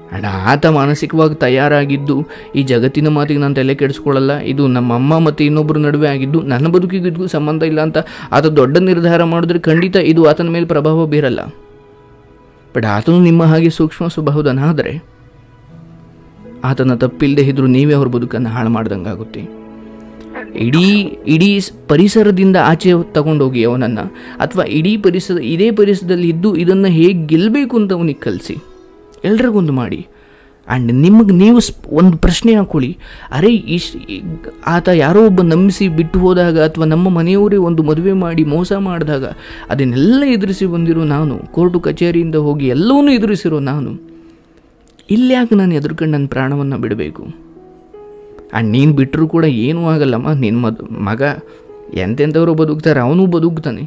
ಆ್ಯಂಡ್ ಆತ ಮಾನಸಿಕವಾಗಿ ತಯಾರಾಗಿದ್ದು ಈ ಜಗತ್ತಿನ ಮಾತಿಗೆ ನಾನು ತಲೆ ಕೆಡಿಸ್ಕೊಳ್ಳಲ್ಲ, ಇದು ನಮ್ಮ ಅಮ್ಮ ಮತ್ತು ಇನ್ನೊಬ್ಬರ ನಡುವೆ ಆಗಿದ್ದು, ನನ್ನ ಬದುಕಿಗೆ ಇದಕ್ಕೂ ಸಂಬಂಧ ಇಲ್ಲ ಅಂತ ಆತ ದೊಡ್ಡ ನಿರ್ಧಾರ ಮಾಡಿದ್ರೆ ಖಂಡಿತ ಇದು ಆತನ ಮೇಲೆ ಪ್ರಭಾವ ಬೀರಲ್ಲ. ಬಟ್ ಆತನು ನಿಮ್ಮ ಹಾಗೆ ಸೂಕ್ಷ್ಮ ಸ್ವಭಾವದನಾದರೆ ಆತನ ತಪ್ಪಿಲ್ಲದೆ ಇದ್ದರೂ ನೀವೇ ಅವ್ರ ಬದುಕನ್ನು ಹಾಳು ಮಾಡ್ದಂಗಾಗುತ್ತೆ. ಇಡೀ ಪರಿಸರದಿಂದ ಆಚೆ ತಗೊಂಡೋಗಿ ಅವನನ್ನು, ಅಥವಾ ಇದೇ ಪರಿಸರದಲ್ಲಿ ಇದ್ದು ಇದನ್ನು ಹೇಗೆ ಗೆಲ್ಲಬೇಕು ಅಂತ ಅವನಿಗೆ ಕಲಿಸಿ, ಎಲ್ರಿಗೊಂದು ಮಾಡಿ. ಆ್ಯಂಡ್ ನಿಮಗೆ ನೀವು ಒಂದು ಪ್ರಶ್ನೆ ಹಾಕ್ಕೊಳ್ಳಿ, ಅರೆ ಆತ ಯಾರೋ ಒಬ್ಬ ನಂಬಿಸಿ ಬಿಟ್ಟು ಹೋದಾಗ, ಅಥವಾ ನಮ್ಮ ಮನೆಯವರೇ ಒಂದು ಮದುವೆ ಮಾಡಿ ಮೋಸ ಮಾಡಿದಾಗ ಅದನ್ನೆಲ್ಲ ಎದುರಿಸಿ ಬಂದಿರೋ ನಾನು, ಕೋರ್ಟು ಕಚೇರಿಯಿಂದ ಹೋಗಿ ಎಲ್ಲವನ್ನೂ ಎದುರಿಸಿರೋ ನಾನು, ಇಲ್ಯಾಕೆ ನಾನು ಎದುರ್ಕೊಂಡು ನನ್ನ ಪ್ರಾಣವನ್ನು ಬಿಡಬೇಕು? ಆ್ಯಂಡ್ ನೀನು ಬಿಟ್ಟರೂ ಕೂಡ ಏನೂ ಆಗಲ್ಲಮ್ಮ. ನಿನ್ನ ಮಗ ಎಂತೆಂಥವರು ಬದುಕ್ತಾರೆ, ಅವನೂ ಬದುಕ್ತಾನೆ.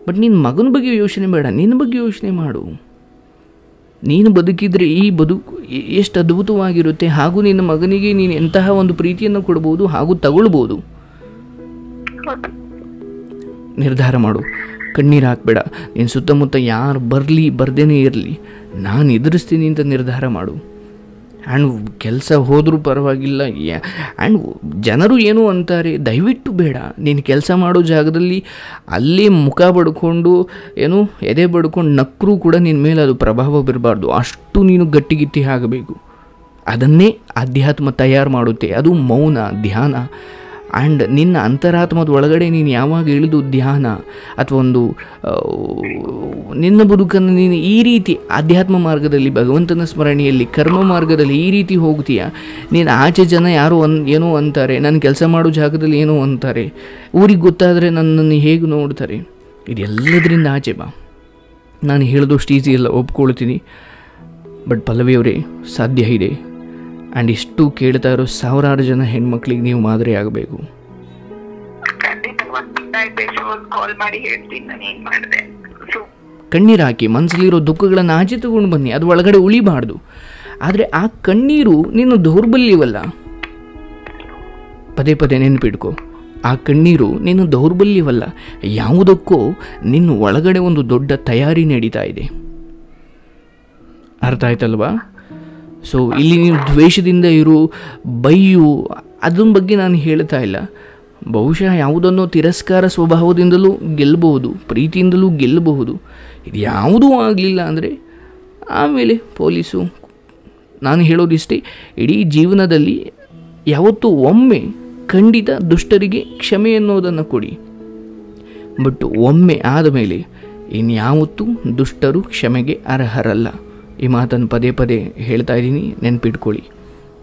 ಬಟ್ ನಿನ್ನ ಮಗನ ಬಗ್ಗೆ ಯೋಚನೆ ಬೇಡ, ನಿನ್ನ ಬಗ್ಗೆ ಯೋಚನೆ ಮಾಡು. ನೀನು ಬದುಕಿದರೆ ಈ ಬದುಕು ಎಷ್ಟು ಅದ್ಭುತವಾಗಿರುತ್ತೆ, ಹಾಗೂ ನಿನ್ನ ಮಗನಿಗೆ ನೀನು ಎಂತಹ ಒಂದು ಪ್ರೀತಿಯನ್ನು ಕೊಡ್ಬೋದು ಹಾಗೂ ತಗೊಳ್ಬೋದು. ನಿರ್ಧಾರ ಮಾಡು, ಕಣ್ಣೀರು ಹಾಕಬೇಡ. ನಿನ್ನ ಸುತ್ತಮುತ್ತ ಯಾರು ಬರಲಿ ಬರ್ದೇನೇ ಇರಲಿ, ನಾನು ಎದುರಿಸ್ತೀನಿ ಅಂತ ನಿರ್ಧಾರ ಮಾಡು. ಆ್ಯಂಡ್ ಕೆಲಸ ಹೋದರೂ ಪರವಾಗಿಲ್ಲ. ಆ್ಯಂಡ್ ಜನರು ಏನು ಅಂತಾರೆ ದಯವಿಟ್ಟು ಬೇಡ. ನೀನು ಕೆಲಸ ಮಾಡೋ ಜಾಗದಲ್ಲಿ ಅಲ್ಲೇ ಮುಖ ಬಡ್ಕೊಂಡು ಎದೆ ಬಡ್ಕೊಂಡು ನಕ್ಕರೂ ಕೂಡ ನಿನ್ನ ಮೇಲೆ ಅದು ಪ್ರಭಾವ ಬೀರಬಾರ್ದು. ಅಷ್ಟು ನೀನು ಗಟ್ಟಿಗಿತ್ತಿ ಆಗಬೇಕು. ಅದನ್ನೇ ಅಧ್ಯಾತ್ಮ ತಯಾರು ಮಾಡುತ್ತೆ. ಅದು ಮೌನ, ಧ್ಯಾನ, ಆ್ಯಂಡ್ ನಿನ್ನ ಅಂತರಾತ್ಮದ ಒಳಗಡೆ ನೀನು ಯಾವಾಗ ಇಳಿದು ಧ್ಯಾನ ಅಥವಾ ಒಂದು ನಿನ್ನ ಬದುಕನ್ನು ನೀನು ಈ ರೀತಿ ಆಧ್ಯಾತ್ಮ ಮಾರ್ಗದಲ್ಲಿ ಭಗವಂತನ ಸ್ಮರಣೆಯಲ್ಲಿ ಕರ್ಮ ಮಾರ್ಗದಲ್ಲಿ ಈ ರೀತಿ ಹೋಗ್ತೀಯ, ನೀನು ಆಚೆ ಜನ ಯಾರೋ ಏನೋ ಅಂತಾರೆ, ನಾನು ಕೆಲಸ ಮಾಡೋ ಜಾಗದಲ್ಲಿ ಏನೋ ಅಂತಾರೆ, ಊರಿಗೆ ಗೊತ್ತಾದರೆ ನನ್ನನ್ನು ಹೇಗೆ ನೋಡ್ತಾರೆ, ಇದೆಲ್ಲದರಿಂದ ಆಚೆ ಬಾ. ನಾನು ಹೇಳೋದಷ್ಟು ಈಸಿ ಎಲ್ಲ ಒಪ್ಕೊಳ್ತೀನಿ, ಬಟ್ ಪಲ್ಲವಿಯವರೇ ಸಾಧ್ಯ ಇದೆ. ಆ್ಯಂಡ್ ಇಷ್ಟು ಕೇಳ್ತಾ ಇರೋ ಸಾವಿರಾರು ಜನ ಹೆಣ್ಮಕ್ಳಿಗೆ ನೀವು ಮಾದರಿ ಆಗಬೇಕು. ಕಾಲ್ ಮಾಡಿ ಹೇಳ್ತೀನಿ ನಾನು ಏನು ಮಾಡಿದೆ. ಕಣ್ಣೀರು ಹಾಕಿ ಮನಸ್ಸಲ್ಲಿರೋ ದುಃಖಗಳನ್ನು ಆಚೆ ತಗೊಂಡು ಬನ್ನಿ, ಅದು ಒಳಗಡೆ ಉಳಿಬಾರ್ದು. ಆದರೆ ಆ ಕಣ್ಣೀರು ನಿನ್ನ ದೌರ್ಬಲ್ಯವಲ್ಲ, ಪದೇ ಪದೇ ನೆನಪಿಡ್ಕೊ, ಆ ಕಣ್ಣೀರು ನಿನ್ನ ದೌರ್ಬಲ್ಯವಲ್ಲ, ಯಾವುದಕ್ಕೋ ನಿನ್ನ ಒಳಗಡೆ ಒಂದು ದೊಡ್ಡ ತಯಾರಿ ನಡೀತಾ ಇದೆ. ಅರ್ಥ ಆಯ್ತಲ್ವಾ? ಸೊ ಇಲ್ಲಿ ನೀವು ದ್ವೇಷದಿಂದ ಇರು, ಬೈಯು, ಅದನ್ನ ಬಗ್ಗೆ ನಾನು ಹೇಳ್ತಾ ಇಲ್ಲ. ಬಹುಶಃ ಯಾವುದನ್ನೋ ತಿರಸ್ಕಾರ ಸ್ವಭಾವದಿಂದಲೂ ಗೆಲ್ಲಬಹುದು, ಪ್ರೀತಿಯಿಂದಲೂ ಗೆಲ್ಲಬಹುದು. ಇದು ಯಾವುದೂ ಆಗಲಿಲ್ಲ ಅಂದರೆ ಆಮೇಲೆ ಪೊಲೀಸು. ನಾನು ಹೇಳೋದಿಷ್ಟೇ, ಇಡೀ ಜೀವನದಲ್ಲಿ ಯಾವತ್ತೂ ಒಮ್ಮೆ ಖಂಡಿತ ದುಷ್ಟರಿಗೆ ಕ್ಷಮೆ ಅನ್ನೋದನ್ನು ಕೊಡಿ, ಬಟ್ ಒಮ್ಮೆ ಆದಮೇಲೆ ಇನ್ಯಾವತ್ತೂ ದುಷ್ಟರು ಕ್ಷಮೆಗೆ ಅರ್ಹರಲ್ಲ. ಈ ಮಾತನ್ನು ಪದೇ ಪದೇ ಹೇಳ್ತಾ ಇದ್ದೀನಿ, ನೆನ್ಪಿಟ್ಕೊಳ್ಳಿ.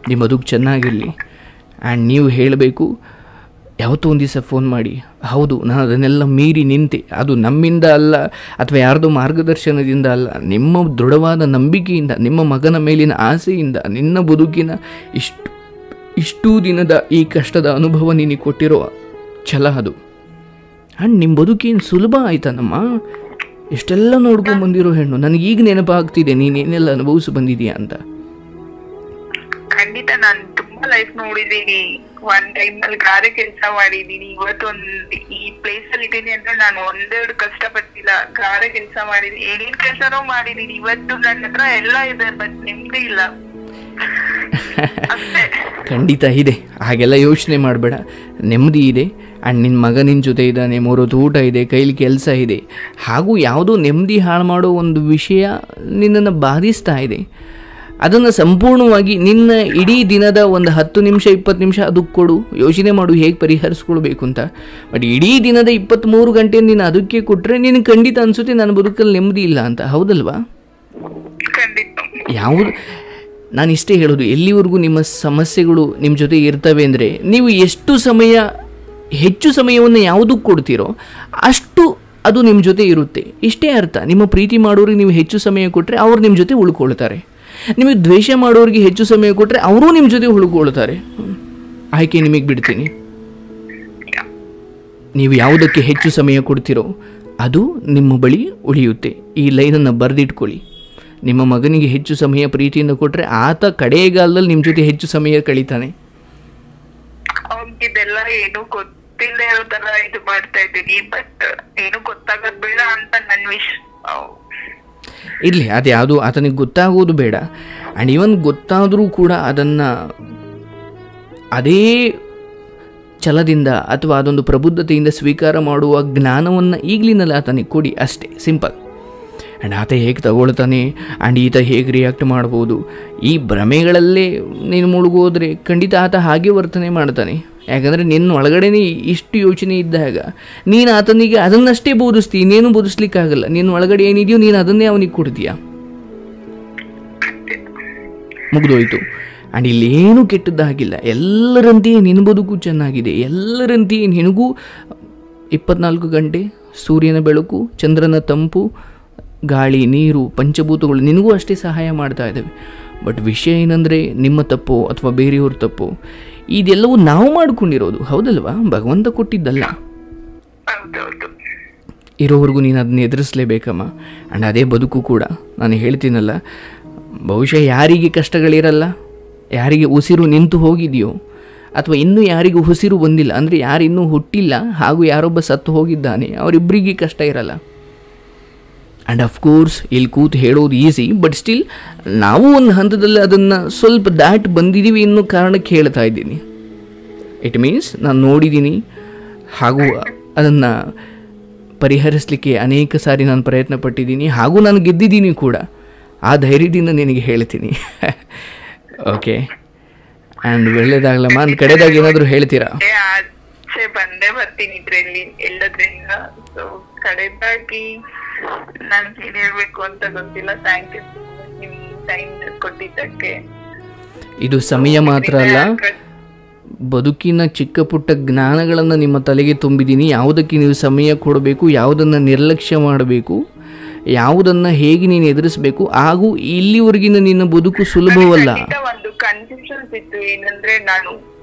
ನಿಮ್ಮ ಬದುಕು ಚೆನ್ನಾಗಿರಲಿ. ಆ್ಯಂಡ್ ನೀವು ಹೇಳಬೇಕು, ಯಾವತ್ತೂ ಒಂದು ದಿವಸ ಫೋನ್ ಮಾಡಿ, ಹೌದು ನಾನು ಅದನ್ನೆಲ್ಲ ಮೀರಿ ನಿಂತೆ, ಅದು ನಮ್ಮಿಂದ ಅಲ್ಲ ಅಥವಾ ಯಾರ್ದೋ ಮಾರ್ಗದರ್ಶನದಿಂದ ಅಲ್ಲ, ನಿಮ್ಮ ದೃಢವಾದ ನಂಬಿಕೆಯಿಂದ, ನಿಮ್ಮ ಮಗನ ಮೇಲಿನ ಆಸೆಯಿಂದ, ನಿನ್ನ ಬದುಕಿನ ಇಷ್ಟೂ ದಿನದ ಈ ಕಷ್ಟದ ಅನುಭವ ನೀನು ಕೊಟ್ಟಿರೋ ಛಲ ಅದು. ಆ್ಯಂಡ್ ನಿಮ್ಮ ಬದುಕೇನು ಸುಲಭ ಆಯ್ತಾನಮ್ಮ? ಎಷ್ಟೆಲ್ಲ ನೋಡ್ಕೊಂಡು ಬಂದಿರೋ ಹೆಣ್ಣು, ನನಗೀಗ ನೆನಪಾಗ್ತಿದೆ ನೀನೇನೆಲ್ಲ ಅನುಭವಿಸಿ ಬಂದಿದೀಯಾ ಅಂತ. ಖಂಡಿತ ನಾನು ತುಂಬಾ ಲೈಫ್ ನೋಡಿದೀನಿ. ಒಂದ್ ಟೈಮ್ ನಲ್ಲಿ ಗಾರೆ ಕೆಲಸ ಮಾಡಿದೀನಿ. ಇವತ್ತೊಂದು ಈ ಪ್ಲೇಸ್ ಅಲ್ಲಿ ಇದ್ದೀನಿ ಅಂದ್ರೆ ನಾನು ಒಂದೆರಡು ಕಷ್ಟಪಟ್ಟಿಲ್ಲ, ಗಾರೆ ಕೆಲಸ ಮಾಡಿದೀನಿ, ಏನೇನ್ ಕೆಲಸನೂ ಮಾಡಿದೀನಿ. ಇವತ್ತು ನನ್ನ ಹತ್ರ ಎಲ್ಲ ಇದೆ, ಬಟ್ ನೆಮ್ಮದಿ ಇಲ್ಲ. ಖಂಡಿತ ಇದೆ, ಹಾಗೆಲ್ಲ ಯೋಚನೆ ಮಾಡಬೇಡ. ನೆಮ್ಮದಿ ಇದೆ. ಆ್ಯಂಡ್ ನಿನ್ನ ಮಗ ನಿನ್ನ ಜೊತೆ ಇದ್ದಾನೆ, 3 ಹೊತ್ತು ಊಟ ಇದೆ, ಕೈಲಿ ಕೆಲಸ ಇದೆ. ಹಾಗೂ ಯಾವುದೋ ನೆಮ್ಮದಿ ಹಾಳು ಮಾಡೋ ಒಂದು ವಿಷಯ ನಿನ್ನನ್ನು ಬಾಧಿಸ್ತಾ ಇದೆ, ಅದನ್ನು ಸಂಪೂರ್ಣವಾಗಿ ನಿನ್ನ ಇಡೀ ದಿನದ ಒಂದು 10 ನಿಮಿಷ 20 ನಿಮಿಷ ಅದಕ್ಕೆ ಕೊಡು, ಯೋಚನೆ ಮಾಡು ಹೇಗೆ ಪರಿಹರಿಸ್ಕೊಳ್ಬೇಕು ಅಂತ. ಬಟ್ ಇಡೀ ದಿನದ 23 ಗಂಟೆ ನೀನು ಅದಕ್ಕೆ ಕೊಟ್ಟರೆ ನಿನಗೆ ಖಂಡಿತ ಅನಿಸುತ್ತೆ ನನ್ನ ಬದುಕಲ್ಲಿ ನೆಮ್ಮದಿ ಇಲ್ಲ ಅಂತ. ಹೌದಲ್ವಾ? ಯಾವುದು ನಾನು ಇಷ್ಟೇ ಹೇಳೋದು, ಎಲ್ಲಿವರೆಗೂ ನಿಮ್ಮ ಸಮಸ್ಯೆಗಳು ನಿಮ್ಮ ಜೊತೆ ಇರ್ತವೆ ಅಂದರೆ ನೀವು ಹೆಚ್ಚು ಸಮಯವನ್ನು ಯಾವುದಕ್ಕೆ ಕೊಡ್ತೀರೋ ಅಷ್ಟು ಅದು ನಿಮ್ಮ ಜೊತೆ ಇರುತ್ತೆ. ಇಷ್ಟೇ ಅರ್ಥ. ನಿಮ್ಮ ಪ್ರೀತಿ ಮಾಡೋರಿಗೆ ನೀವು ಹೆಚ್ಚು ಸಮಯ ಕೊಟ್ಟರೆ ಅವ್ರು ನಿಮ್ಮ ಜೊತೆ ಉಳ್ಕೊಳ್ತಾರೆ. ನಿಮಗೆ ದ್ವೇಷ ಮಾಡೋರಿಗೆ ಹೆಚ್ಚು ಸಮಯ ಕೊಟ್ಟರೆ ಅವರೂ ನಿಮ್ಮ ಜೊತೆ ಉಳ್ಕೊಳ್ತಾರೆ. ಆಯ್ಕೆ ನಿಮಗೆ ಬಿಡ್ತೀನಿ. ನೀವು ಯಾವುದಕ್ಕೆ ಹೆಚ್ಚು ಸಮಯ ಕೊಡ್ತೀರೋ ಅದು ನಿಮ್ಮ ಬಳಿ ಉಳಿಯುತ್ತೆ. ಈ ಲೈನನ್ನು ಬರೆದಿಟ್ಕೊಳ್ಳಿ. ನಿಮ್ಮ ಮಗನಿಗೆ ಹೆಚ್ಚು ಸಮಯ ಪ್ರೀತಿಯಿಂದ ಕೊಟ್ಟರೆ ಆತ ಕಡೆಗಾಲದಲ್ಲಿ ನಿಮ್ಮ ಜೊತೆ ಹೆಚ್ಚು ಸಮಯ ಕಳೀತಾನೆ. ಇದೆಲ್ಲ ಏನು ಗೊತ್ತಿಲ್ಲದೆ ಇರೋ ತರ ಇದು ಮಾಡ್ತಾ ಇದ್ದೀನಿ, ಬಟ್ ಏನು ಗೊತ್ತಾಗೋದು ಬೇಡ ಅಂತ ನನ್ನ ವಿಶ್. ಇರಲಿ, ಅದು ಯಾವುದು ಆತನಿಗೆ ಗೊತ್ತಾಗೋದು ಬೇಡ. ಆ್ಯಂಡ್ ಇವನ್ ಗೊತ್ತಾದರೂ ಕೂಡ ಅದನ್ನು ಅದೇ ಛಲದಿಂದ ಅಥವಾ ಅದೊಂದು ಪ್ರಬುದ್ಧತೆಯಿಂದ ಸ್ವೀಕಾರ ಮಾಡುವ ಜ್ಞಾನವನ್ನು ಈಗಲಿನಲ್ಲಿ ಆತನಿಗೆ ಕೊಡಿ, ಅಷ್ಟೇ, ಸಿಂಪಲ್. ಆ್ಯಂಡ್ ಆತ ಹೇಗೆ ತಗೊಳ್ತಾನೆ ಆ್ಯಂಡ್ ಈತ ಹೇಗೆ ರಿಯಾಕ್ಟ್ ಮಾಡ್ಬೋದು, ಈ ಭ್ರಮೆಗಳಲ್ಲೇ ನೀನು ಮುಳುಗೋದ್ರೆ ಖಂಡಿತ ಆತ ಹಾಗೆ ವರ್ತನೆ ಮಾಡ್ತಾನೆ. ಯಾಕಂದರೆ ನಿನ್ನ ಒಳಗಡೆನೇ ಇಷ್ಟು ಯೋಚನೆ ಇದ್ದಾಗ ನೀನು ಆತನಿಗೆ ಅದನ್ನಷ್ಟೇ ಬೋಧಿಸ್ತೀ, ಇನ್ನೇನು ಬೋಧಿಸ್ಲಿಕ್ಕಾಗಲ್ಲ. ನಿನ್ನ ಒಳಗಡೆ ಏನಿದೆಯೋ ನೀನು ಅದನ್ನೇ ಅವನಿಗೆ ಕೊಡ್ತೀಯ, ಮುಗಿದೋಯ್ತು. ಆ್ಯಂಡ್ ಇಲ್ಲೇನೂ ಕೆಟ್ಟದ್ದಾಗಿಲ್ಲ. ಎಲ್ಲರಂತೆಯೇ ನಿನ್ನ ಬದುಕು ಚೆನ್ನಾಗಿದೆ. ಎಲ್ಲರಂತೆಯೇ ನಿನಗೂ 24 ಗಂಟೆ ಸೂರ್ಯನ ಬೆಳಕು, ಚಂದ್ರನ ತಂಪು, ಗಾಳಿ, ನೀರು, ಪಂಚಭೂತಗಳು ನಿನಗೂ ಅಷ್ಟೇ ಸಹಾಯ ಮಾಡ್ತಾ ಇದ್ದಾವೆ. ಬಟ್ ವಿಷಯ ಏನಂದರೆ ನಿಮ್ಮ ತಪ್ಪು ಅಥವಾ ಬೇರೆಯವ್ರ ತಪ್ಪು, ಇದೆಲ್ಲವೂ ನಾವು ಮಾಡ್ಕೊಂಡಿರೋದು, ಹೌದಲ್ವಾ? ಭಗವಂತ ಕೊಟ್ಟಿದ್ದಲ್ಲ. ಇರೋವರೆಗೂ ನೀನು ಅದನ್ನ ಎದುರಿಸಲೇಬೇಕಮ್ಮ. ಆ್ಯಂಡ್ ಅದೇ ಬದುಕು ಕೂಡ. ನಾನು ಹೇಳ್ತೀನಲ್ಲ, ಬಹುಶಃ ಯಾರಿಗೆ ಕಷ್ಟಗಳಿರಲ್ಲ, ಯಾರಿಗೆ ಉಸಿರು ನಿಂತು ಹೋಗಿದೆಯೋ ಅಥವಾ ಇನ್ನೂ ಯಾರಿಗೂ ಉಸಿರು ಬಂದಿಲ್ಲ ಅಂದರೆ ಯಾರು ಇನ್ನೂ ಹುಟ್ಟಿಲ್ಲ ಹಾಗೂ ಯಾರೊಬ್ಬ ಸತ್ತು ಹೋಗಿದ್ದಾನೆ, ಅವರಿಬ್ಬರಿಗೆ ಕಷ್ಟ ಇರಲ್ಲ. ಆ್ಯಂಡ್ ಅಫ್ಕೋರ್ಸ್ ಇಲ್ಲಿ ಕೂತು ಹೇಳೋದು ಈಸಿ, ಬಟ್ ಸ್ಟಿಲ್ ನಾವು ಒಂದು ಹಂತದಲ್ಲಿ ಅದನ್ನು ಸ್ವಲ್ಪ ದಾಟಿ ಬಂದಿದ್ದೀವಿ ಅನ್ನೋ ಕಾರಣಕ್ಕೆ ಹೇಳ್ತಾ ಇದ್ದೀನಿ. ಇಟ್ ಮೀನ್ಸ್ ನಾನು ನೋಡಿದ್ದೀನಿ ಹಾಗೂ ಅದನ್ನು ಪರಿಹರಿಸಲಿಕ್ಕೆ ಅನೇಕ ಸಾರಿ ನಾನು ಪ್ರಯತ್ನ ಪಟ್ಟಿದ್ದೀನಿ ಹಾಗೂ ನಾನು ಗೆದ್ದಿದ್ದೀನಿ ಕೂಡ. ಆ ಧೈರ್ಯದಿಂದ ನಿನಗೆ ಹೇಳ್ತೀನಿ. ಓಕೆ, ಆ್ಯಂಡ್ ಒಳ್ಳೆಯದಾಗಲಮ್ಮ. ನನ್ನ ಕಡೆದಾಗ ಏನಾದರೂ ಹೇಳ್ತೀರಾ? ಆಚೆ ಬಂದೇ ಬರ್ತೀನಿ ಇದ್ರಲ್ಲಿ ಎಲ್ಲದ್ರಿಂದ. ಸೊ ಕಡೆದಾಗಿ ನನ್ಗೆ ಏನ್ ಹೇಳ್ಬೇಕು ಅಂತ ಗೊತ್ತಿಲ್ಲ. ಥ್ಯಾಂಕ್ ಯು ನಿಮ್ ಟೈಮ್ ಕೊಟ್ಟಿದ್ದಕ್ಕೆ. ಇದು ಸಮಯ ಮಾತ್ರ ಅಲ್ಲ, ಬದುಕಿನ ಚಿಕ್ಕ ಪುಟ್ಟ ಜ್ಞಾನಗಳನ್ನು ನಿಮ್ಮ ತಲೆಗೆ ತುಂಬಿದ್ದೀನಿ. ಯಾವುದಕ್ಕೆ ನೀವು ಸಮಯ ಕೊಡಬೇಕು, ಯಾವುದನ್ನು ನಿರ್ಲಕ್ಷ್ಯ ಮಾಡಬೇಕು, ಯಾವುದನ್ನು ಹೇಗೆ ನೀನು ಎದುರಿಸಬೇಕು, ಹಾಗೂ ಇಲ್ಲಿವರೆಗಿನ ನಿನ್ನ ಬದುಕು ಸುಲಭವಲ್ಲ. ಒಂದು ಕನ್ಫ್ಯೂಷನ್ಸ್ ಇತ್ತು, ಏನಂದ್ರೆ ನಾನು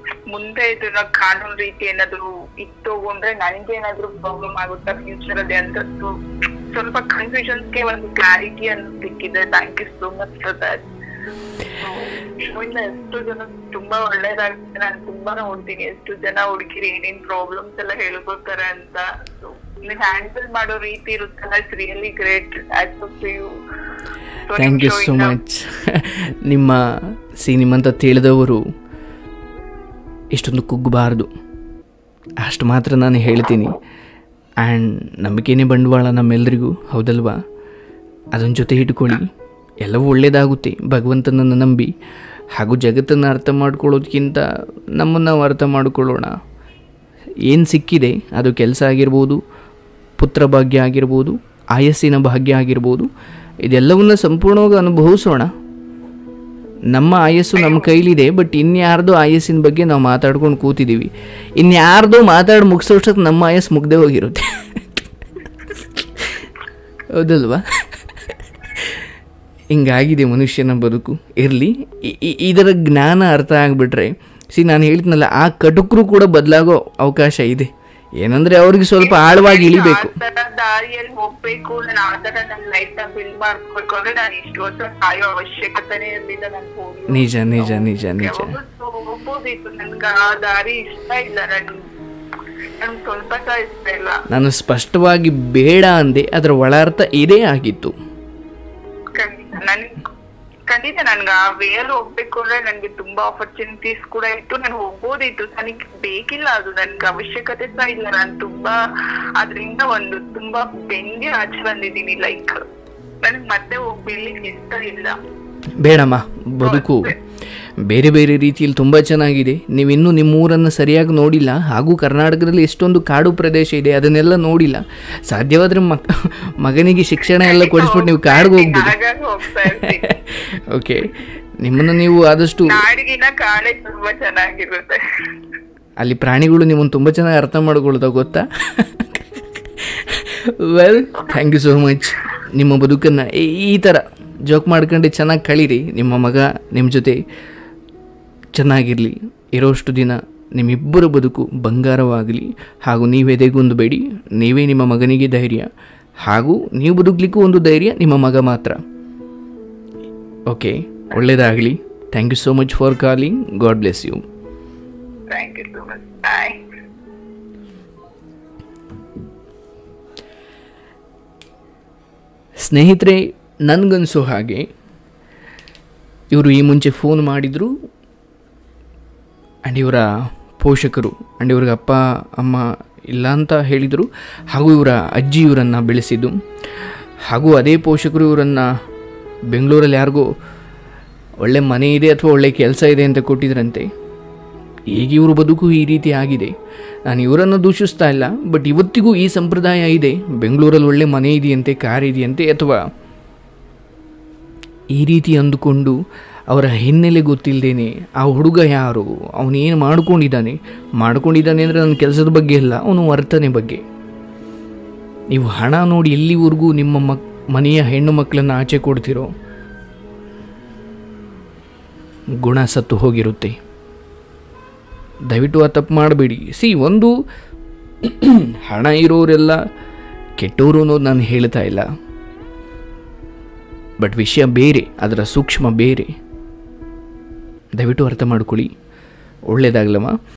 ಮುಂದೆ ಇದನ್ನ ಕಾನೂನು ರೀತಿ ಏನಾದ್ರು ಇತ್ತು ಅಂದ್ರೆ ನನಗೇನಾದ್ರು ಪ್ರಾಬ್ಲಮ್ ಆಗುತ್ತಾ ಫ್ಯೂಚರ್ ಅಲ್ಲಿ ಅಂತ ಸ್ವಲ್ಪ ಕನ್ಫ್ಯೂಷನ್ಸ್ಗೆ ಒಂದು ಕ್ಲಾರಿಟಿ ಅನ್ನು ಸಿಕ್ಕಿದೆ. Thank you so much for that. ಎಷ್ಟು ಜನ ತುಂಬಾ ಒಳ್ಳೇದಾಗುತ್ತೆ, ನಾನು ತುಂಬಾ ನೋಡ್ತೀನಿ ಎಷ್ಟು ಜನ ಹುಡುಗಿರಿ ಏನೇನ್ ಪ್ರಾಬ್ಲಮ್ಸ್ ಎಲ್ಲ ಹೇಳ್ಕೊತಾರೆ ಅಂತ. ನೀವು ಹ್ಯಾಂಡಲ್ ಮಾಡೋ ರೀತಿ ಇರುತ್ತಲ್ಲ, it's really great. Thank you so much. ನಿಮ್ಮಂತ ತಿಳಿದವರು ಇಷ್ಟೊಂದು ಕುಗ್ಗಬಾರ್ದು, ಅಷ್ಟು ಮಾತ್ರ ನಾನು ಹೇಳ್ತೀನಿ. ಆ್ಯಂಡ್ ನಂಬಿಕೆನೇ ಬಂಡವಾಳ ನಮ್ಮೆಲ್ಲರಿಗೂ, ಹೌದಲ್ವಾ? ಅದನ್ನ ಜೊತೆ ಇಟ್ಕೊಳ್ಳಿ, ಎಲ್ಲವೂ ಒಳ್ಳೆಯದಾಗುತ್ತೆ. ಭಗವಂತನನ್ನು ನಂಬಿ, ಹಾಗೂ ಜಗತ್ತನ್ನು ಅರ್ಥ ಮಾಡ್ಕೊಳ್ಳೋದಕ್ಕಿಂತ ನಮ್ಮನ್ನು ನಾವು ಅರ್ಥ ಮಾಡಿಕೊಳ್ಳೋಣ. ಏನು ಸಿಕ್ಕಿದೆ ಅದು ಕೆಲಸ ಆಗಿರ್ಬೋದು, ಪುತ್ರ ಭಾಗ್ಯ ಆಗಿರ್ಬೋದು, ಆಯಸ್ಸಿನ ಭಾಗ್ಯ ಆಗಿರ್ಬೋದು, ಇದೆಲ್ಲವನ್ನು ಸಂಪೂರ್ಣವಾಗಿ ಅನುಭವಿಸೋಣ. ನಮ್ಮ ಆಯಸ್ಸು ನಮ್ಮ ಕೈಲಿದೆ, ಬಟ್ ಇನ್ಯಾರ್ದೋ ಆಯಸ್ಸಿನ ಬಗ್ಗೆ ನಾವು ಮಾತಾಡ್ಕೊಂಡು ಕೂತಿದ್ದೀವಿ. ಇನ್ಯಾರ್ದೋ ಮಾತಾಡಿ ಮುಗಿಸೋಷ್ಟಕ್ಕೆ ನಮ್ಮ ಆಯಸ್ಸು ಮುಗ್ದೇ ಹೋಗಿರುತ್ತೆ, ಹೌದಲ್ವಾ? ಹಿಂಗಾಗಿದೆ ಮನುಷ್ಯನ ಬದುಕು. ಇರಲಿ, ಇದರ ಜ್ಞಾನ ಅರ್ಥ ಆಗಿಬಿಟ್ರೆ, ನಾನು ಹೇಳ್ತೀನಲ್ಲ, ಆ ಕಟುಕರು ಕೂಡ ಬದಲಾಗೋ ಅವಕಾಶ ಇದೆ. ಏನಂದ್ರೆ ಅವ್ರಿಗೆ ಸ್ವಲ್ಪ ಆಳವಾಗಿ ಇಳಿಬೇಕು. ದಾರಿಯಲ್ಲಿ ಹೋಗ್ಬೇಕು, ನಾನು ಆ ತರ ನನ್ನ ಲೈಫ್ ನ ಬಿಲ್ಡ್ ಮಾಡ್ಬೇಕು ಅಂದ್ರೆ ನಾನು ಇಷ್ಟು ವರ್ಷ ಕಾಯೋ ಅವಶ್ಯಕತೆನೇ ಇರಲಿಲ್ಲ. ನನ್ಗೆ ನಿಜ ನಿಜ ನಿಜ ನಿಜ ಹೋಗ್ಬೋದಿತ್ತು. ನನ್ಗೆ ಆ ದಾರಿ ಇಷ್ಟ ಇಲ್ಲ, ನನ್ಗೆ ಸ್ವಲ್ಪ ಸಹ ಇಷ್ಟ ಇಲ್ಲ. ನಾನು ಸ್ಪಷ್ಟವಾಗಿ ಬೇಡ ಅಂದೆ, ಅದರ ಒಳಾರ್ಥ ಇದೇ ಆಗಿತ್ತು. ಖಂಡಿತ ನನ್ಗೆ ಆ ವೇಯಲ್ಲಿ ಹೋಗ್ಬೇಕು ಅಂದ್ರೆ ನನ್ಗೆ ತುಂಬಾ ಆಪರ್ಚುನಿಟೀಸ್ ಕೂಡ ಇತ್ತು, ನಾನು ಹೋಗ್ಬೋದಿತ್ತು. ನನಗೆ ಬೇಕಿಲ್ಲ, ಅದು ನನ್ಗೆ ಅವಶ್ಯಕತೆ ಸಹ ಇಲ್ಲ. ನಾನು ತುಂಬಾ ಅದ್ರಿಂದ ಒಂದು ತುಂಬಾ ಬೆಂಗೆ ಆಚೆ ಬಂದಿದ್ದೀನಿ. ಲೈಕ್ ನನಗೆ ಮತ್ತೆ ಹೋಗ್ಬಿಡ್ಲಿಕ್ಕೆ ಇಷ್ಟ ಇಲ್ಲ. ಬೇಡಮ್ಮ, ಬದುಕು ಬೇರೆ ಬೇರೆ ರೀತಿಯಲ್ಲಿ ತುಂಬ ಚೆನ್ನಾಗಿದೆ. ನೀವಿನ್ನೂ ನಿಮ್ಮೂರನ್ನು ಸರಿಯಾಗಿ ನೋಡಿಲ್ಲ, ಹಾಗೂ ಕರ್ನಾಟಕದಲ್ಲಿ ಎಷ್ಟೊಂದು ಕಾಡು ಪ್ರದೇಶ ಇದೆ, ಅದನ್ನೆಲ್ಲ ನೋಡಿಲ್ಲ. ಸಾಧ್ಯವಾದರೆ ಮಗನಿಗೆ ಶಿಕ್ಷಣ ಎಲ್ಲ ಕೊಡಿಸ್ಬಿಟ್ಟು ನೀವು ಕಾಡಿಗೆ ಹೋಗ್ಬಿಡಿ. ಓಕೆ, ನಿಮ್ಮನ್ನು ನೀವು ಆದಷ್ಟು ಕಾಡೇ ತುಂಬಾ ಚೆನ್ನಾಗಿರುತ್ತೆ. ಅಲ್ಲಿ ಪ್ರಾಣಿಗಳು ನಿಮ್ಮನ್ನು ತುಂಬ ಚೆನ್ನಾಗಿ ಅರ್ಥ ಮಾಡ್ಕೊಳ್ತಾವೆ, ಗೊತ್ತಾ? Well, thank you so much. ನಿಮ್ಮ ಬದುಕನ್ನು ಈ ಥರ ಜೋಕ್ ಮಾಡ್ಕೊಂಡು ಚೆನ್ನಾಗಿ ಕಳೀರಿ. ನಿಮ್ಮ ಮಗ ನಿಮ್ಮ ಜೊತೆ ಚೆನ್ನಾಗಿರಲಿ, ಇರೋಷ್ಟು ದಿನ ನಿಮ್ಮಿಬ್ಬರ ಬದುಕು ಬಂಗಾರವಾಗಲಿ. ಹಾಗೂ ನೀವು ಎದೆಗುಂದಬೇಡಿ, ನೀವೇ ನಿಮ್ಮ ಮಗನಿಗೆ ಧೈರ್ಯ, ಹಾಗೂ ನೀವು ಬದುಕಲಿಕ್ಕೂ ಒಂದು ಧೈರ್ಯ ನಿಮ್ಮ ಮಗ ಮಾತ್ರ. ಓಕೆ, ಒಳ್ಳೆಯದಾಗಲಿ. Thank you so much for calling. God bless you. Thank you so much. Bye. ಸ್ನೇಹಿತರೆ, ನನಗನ್ಸೋ ಹಾಗೆ ಇವರು ಈ ಮುಂಚೆ ಫೋನ್ ಮಾಡಿದರು, ಆ್ಯಂಡ್ ಇವರ ಪೋಷಕರು ಆ್ಯಂಡ್ ಇವ್ರಿಗೆ ಅಪ್ಪ ಅಮ್ಮ ಇಲ್ಲ ಅಂತ ಹೇಳಿದರು, ಹಾಗೂ ಇವರ ಅಜ್ಜಿ ಇವರನ್ನು ಬೆಳೆಸಿದ್ದು, ಹಾಗೂ ಅದೇ ಪೋಷಕರು ಇವರನ್ನು ಬೆಂಗಳೂರಲ್ಲಿ ಯಾರಿಗೋ ಒಳ್ಳೆ ಮನೆ ಇದೆ ಅಥವಾ ಒಳ್ಳೆ ಕೆಲಸ ಇದೆ ಅಂತ ಕೊಟ್ಟಿದ್ರಂತೆ. ಈಗ ಇವ್ರ ಬದುಕು ಈ ರೀತಿ ಆಗಿದೆ. ನಾನು ಇವರನ್ನು ದೂಷಿಸ್ತಾ ಇಲ್ಲ, ಬಟ್ ಇವತ್ತಿಗೂ ಈ ಸಂಪ್ರದಾಯ ಇದೆ. ಬೆಂಗಳೂರಲ್ಲಿ ಒಳ್ಳೆ ಮನೆ ಇದೆಯಂತೆ, ಕಾರ್ ಇದೆಯಂತೆ, ಅಥವಾ ಈ ರೀತಿ ಅಂದುಕೊಂಡು ಅವರ ಹಿನ್ನೆಲೆ ಗೊತ್ತಿಲ್ಲದೇನೆ ಆ ಹುಡುಗ ಯಾರು, ಅವನೇನು ಮಾಡ್ಕೊಂಡಿದ್ದಾನೆ ಅಂದರೆ ನನ್ನ ಕೆಲಸದ ಬಗ್ಗೆ ಅಲ್ಲ, ಅವನು ವರ್ತನೆ ಬಗ್ಗೆ. ನೀವು ಹಣ ನೋಡಿ ಎಲ್ಲಿವರೆಗೂ ನಿಮ್ಮ ಮನೆಯ ಹೆಣ್ಣು ಮಕ್ಕಳನ್ನು ಆಚೆ ಕೊಡ್ತಿರೋ, ಗುಣ ಸತ್ತು ಹೋಗಿರುತ್ತೆ. ದಯವಿಟ್ಟು ಆ ತಪ್ಪು ಮಾಡಬೇಡಿ. ಒಂದು ಹಣ ಇರೋರೆಲ್ಲ ಕೆಟ್ಟವರು ಅನ್ನೋದು ನಾನು ಹೇಳ್ತಾ ಇಲ್ಲ, ಬಟ್ ವಿಷಯ ಬೇರೆ, ಅದರ ಸೂಕ್ಷ್ಮ ಬೇರೆ. ದಯವಿಟ್ಟು ಅರ್ಥ ಮಾಡ್ಕೊಳ್ಳಿ. ಒಳ್ಳೆಯದಾಗಲಮ್ಮ.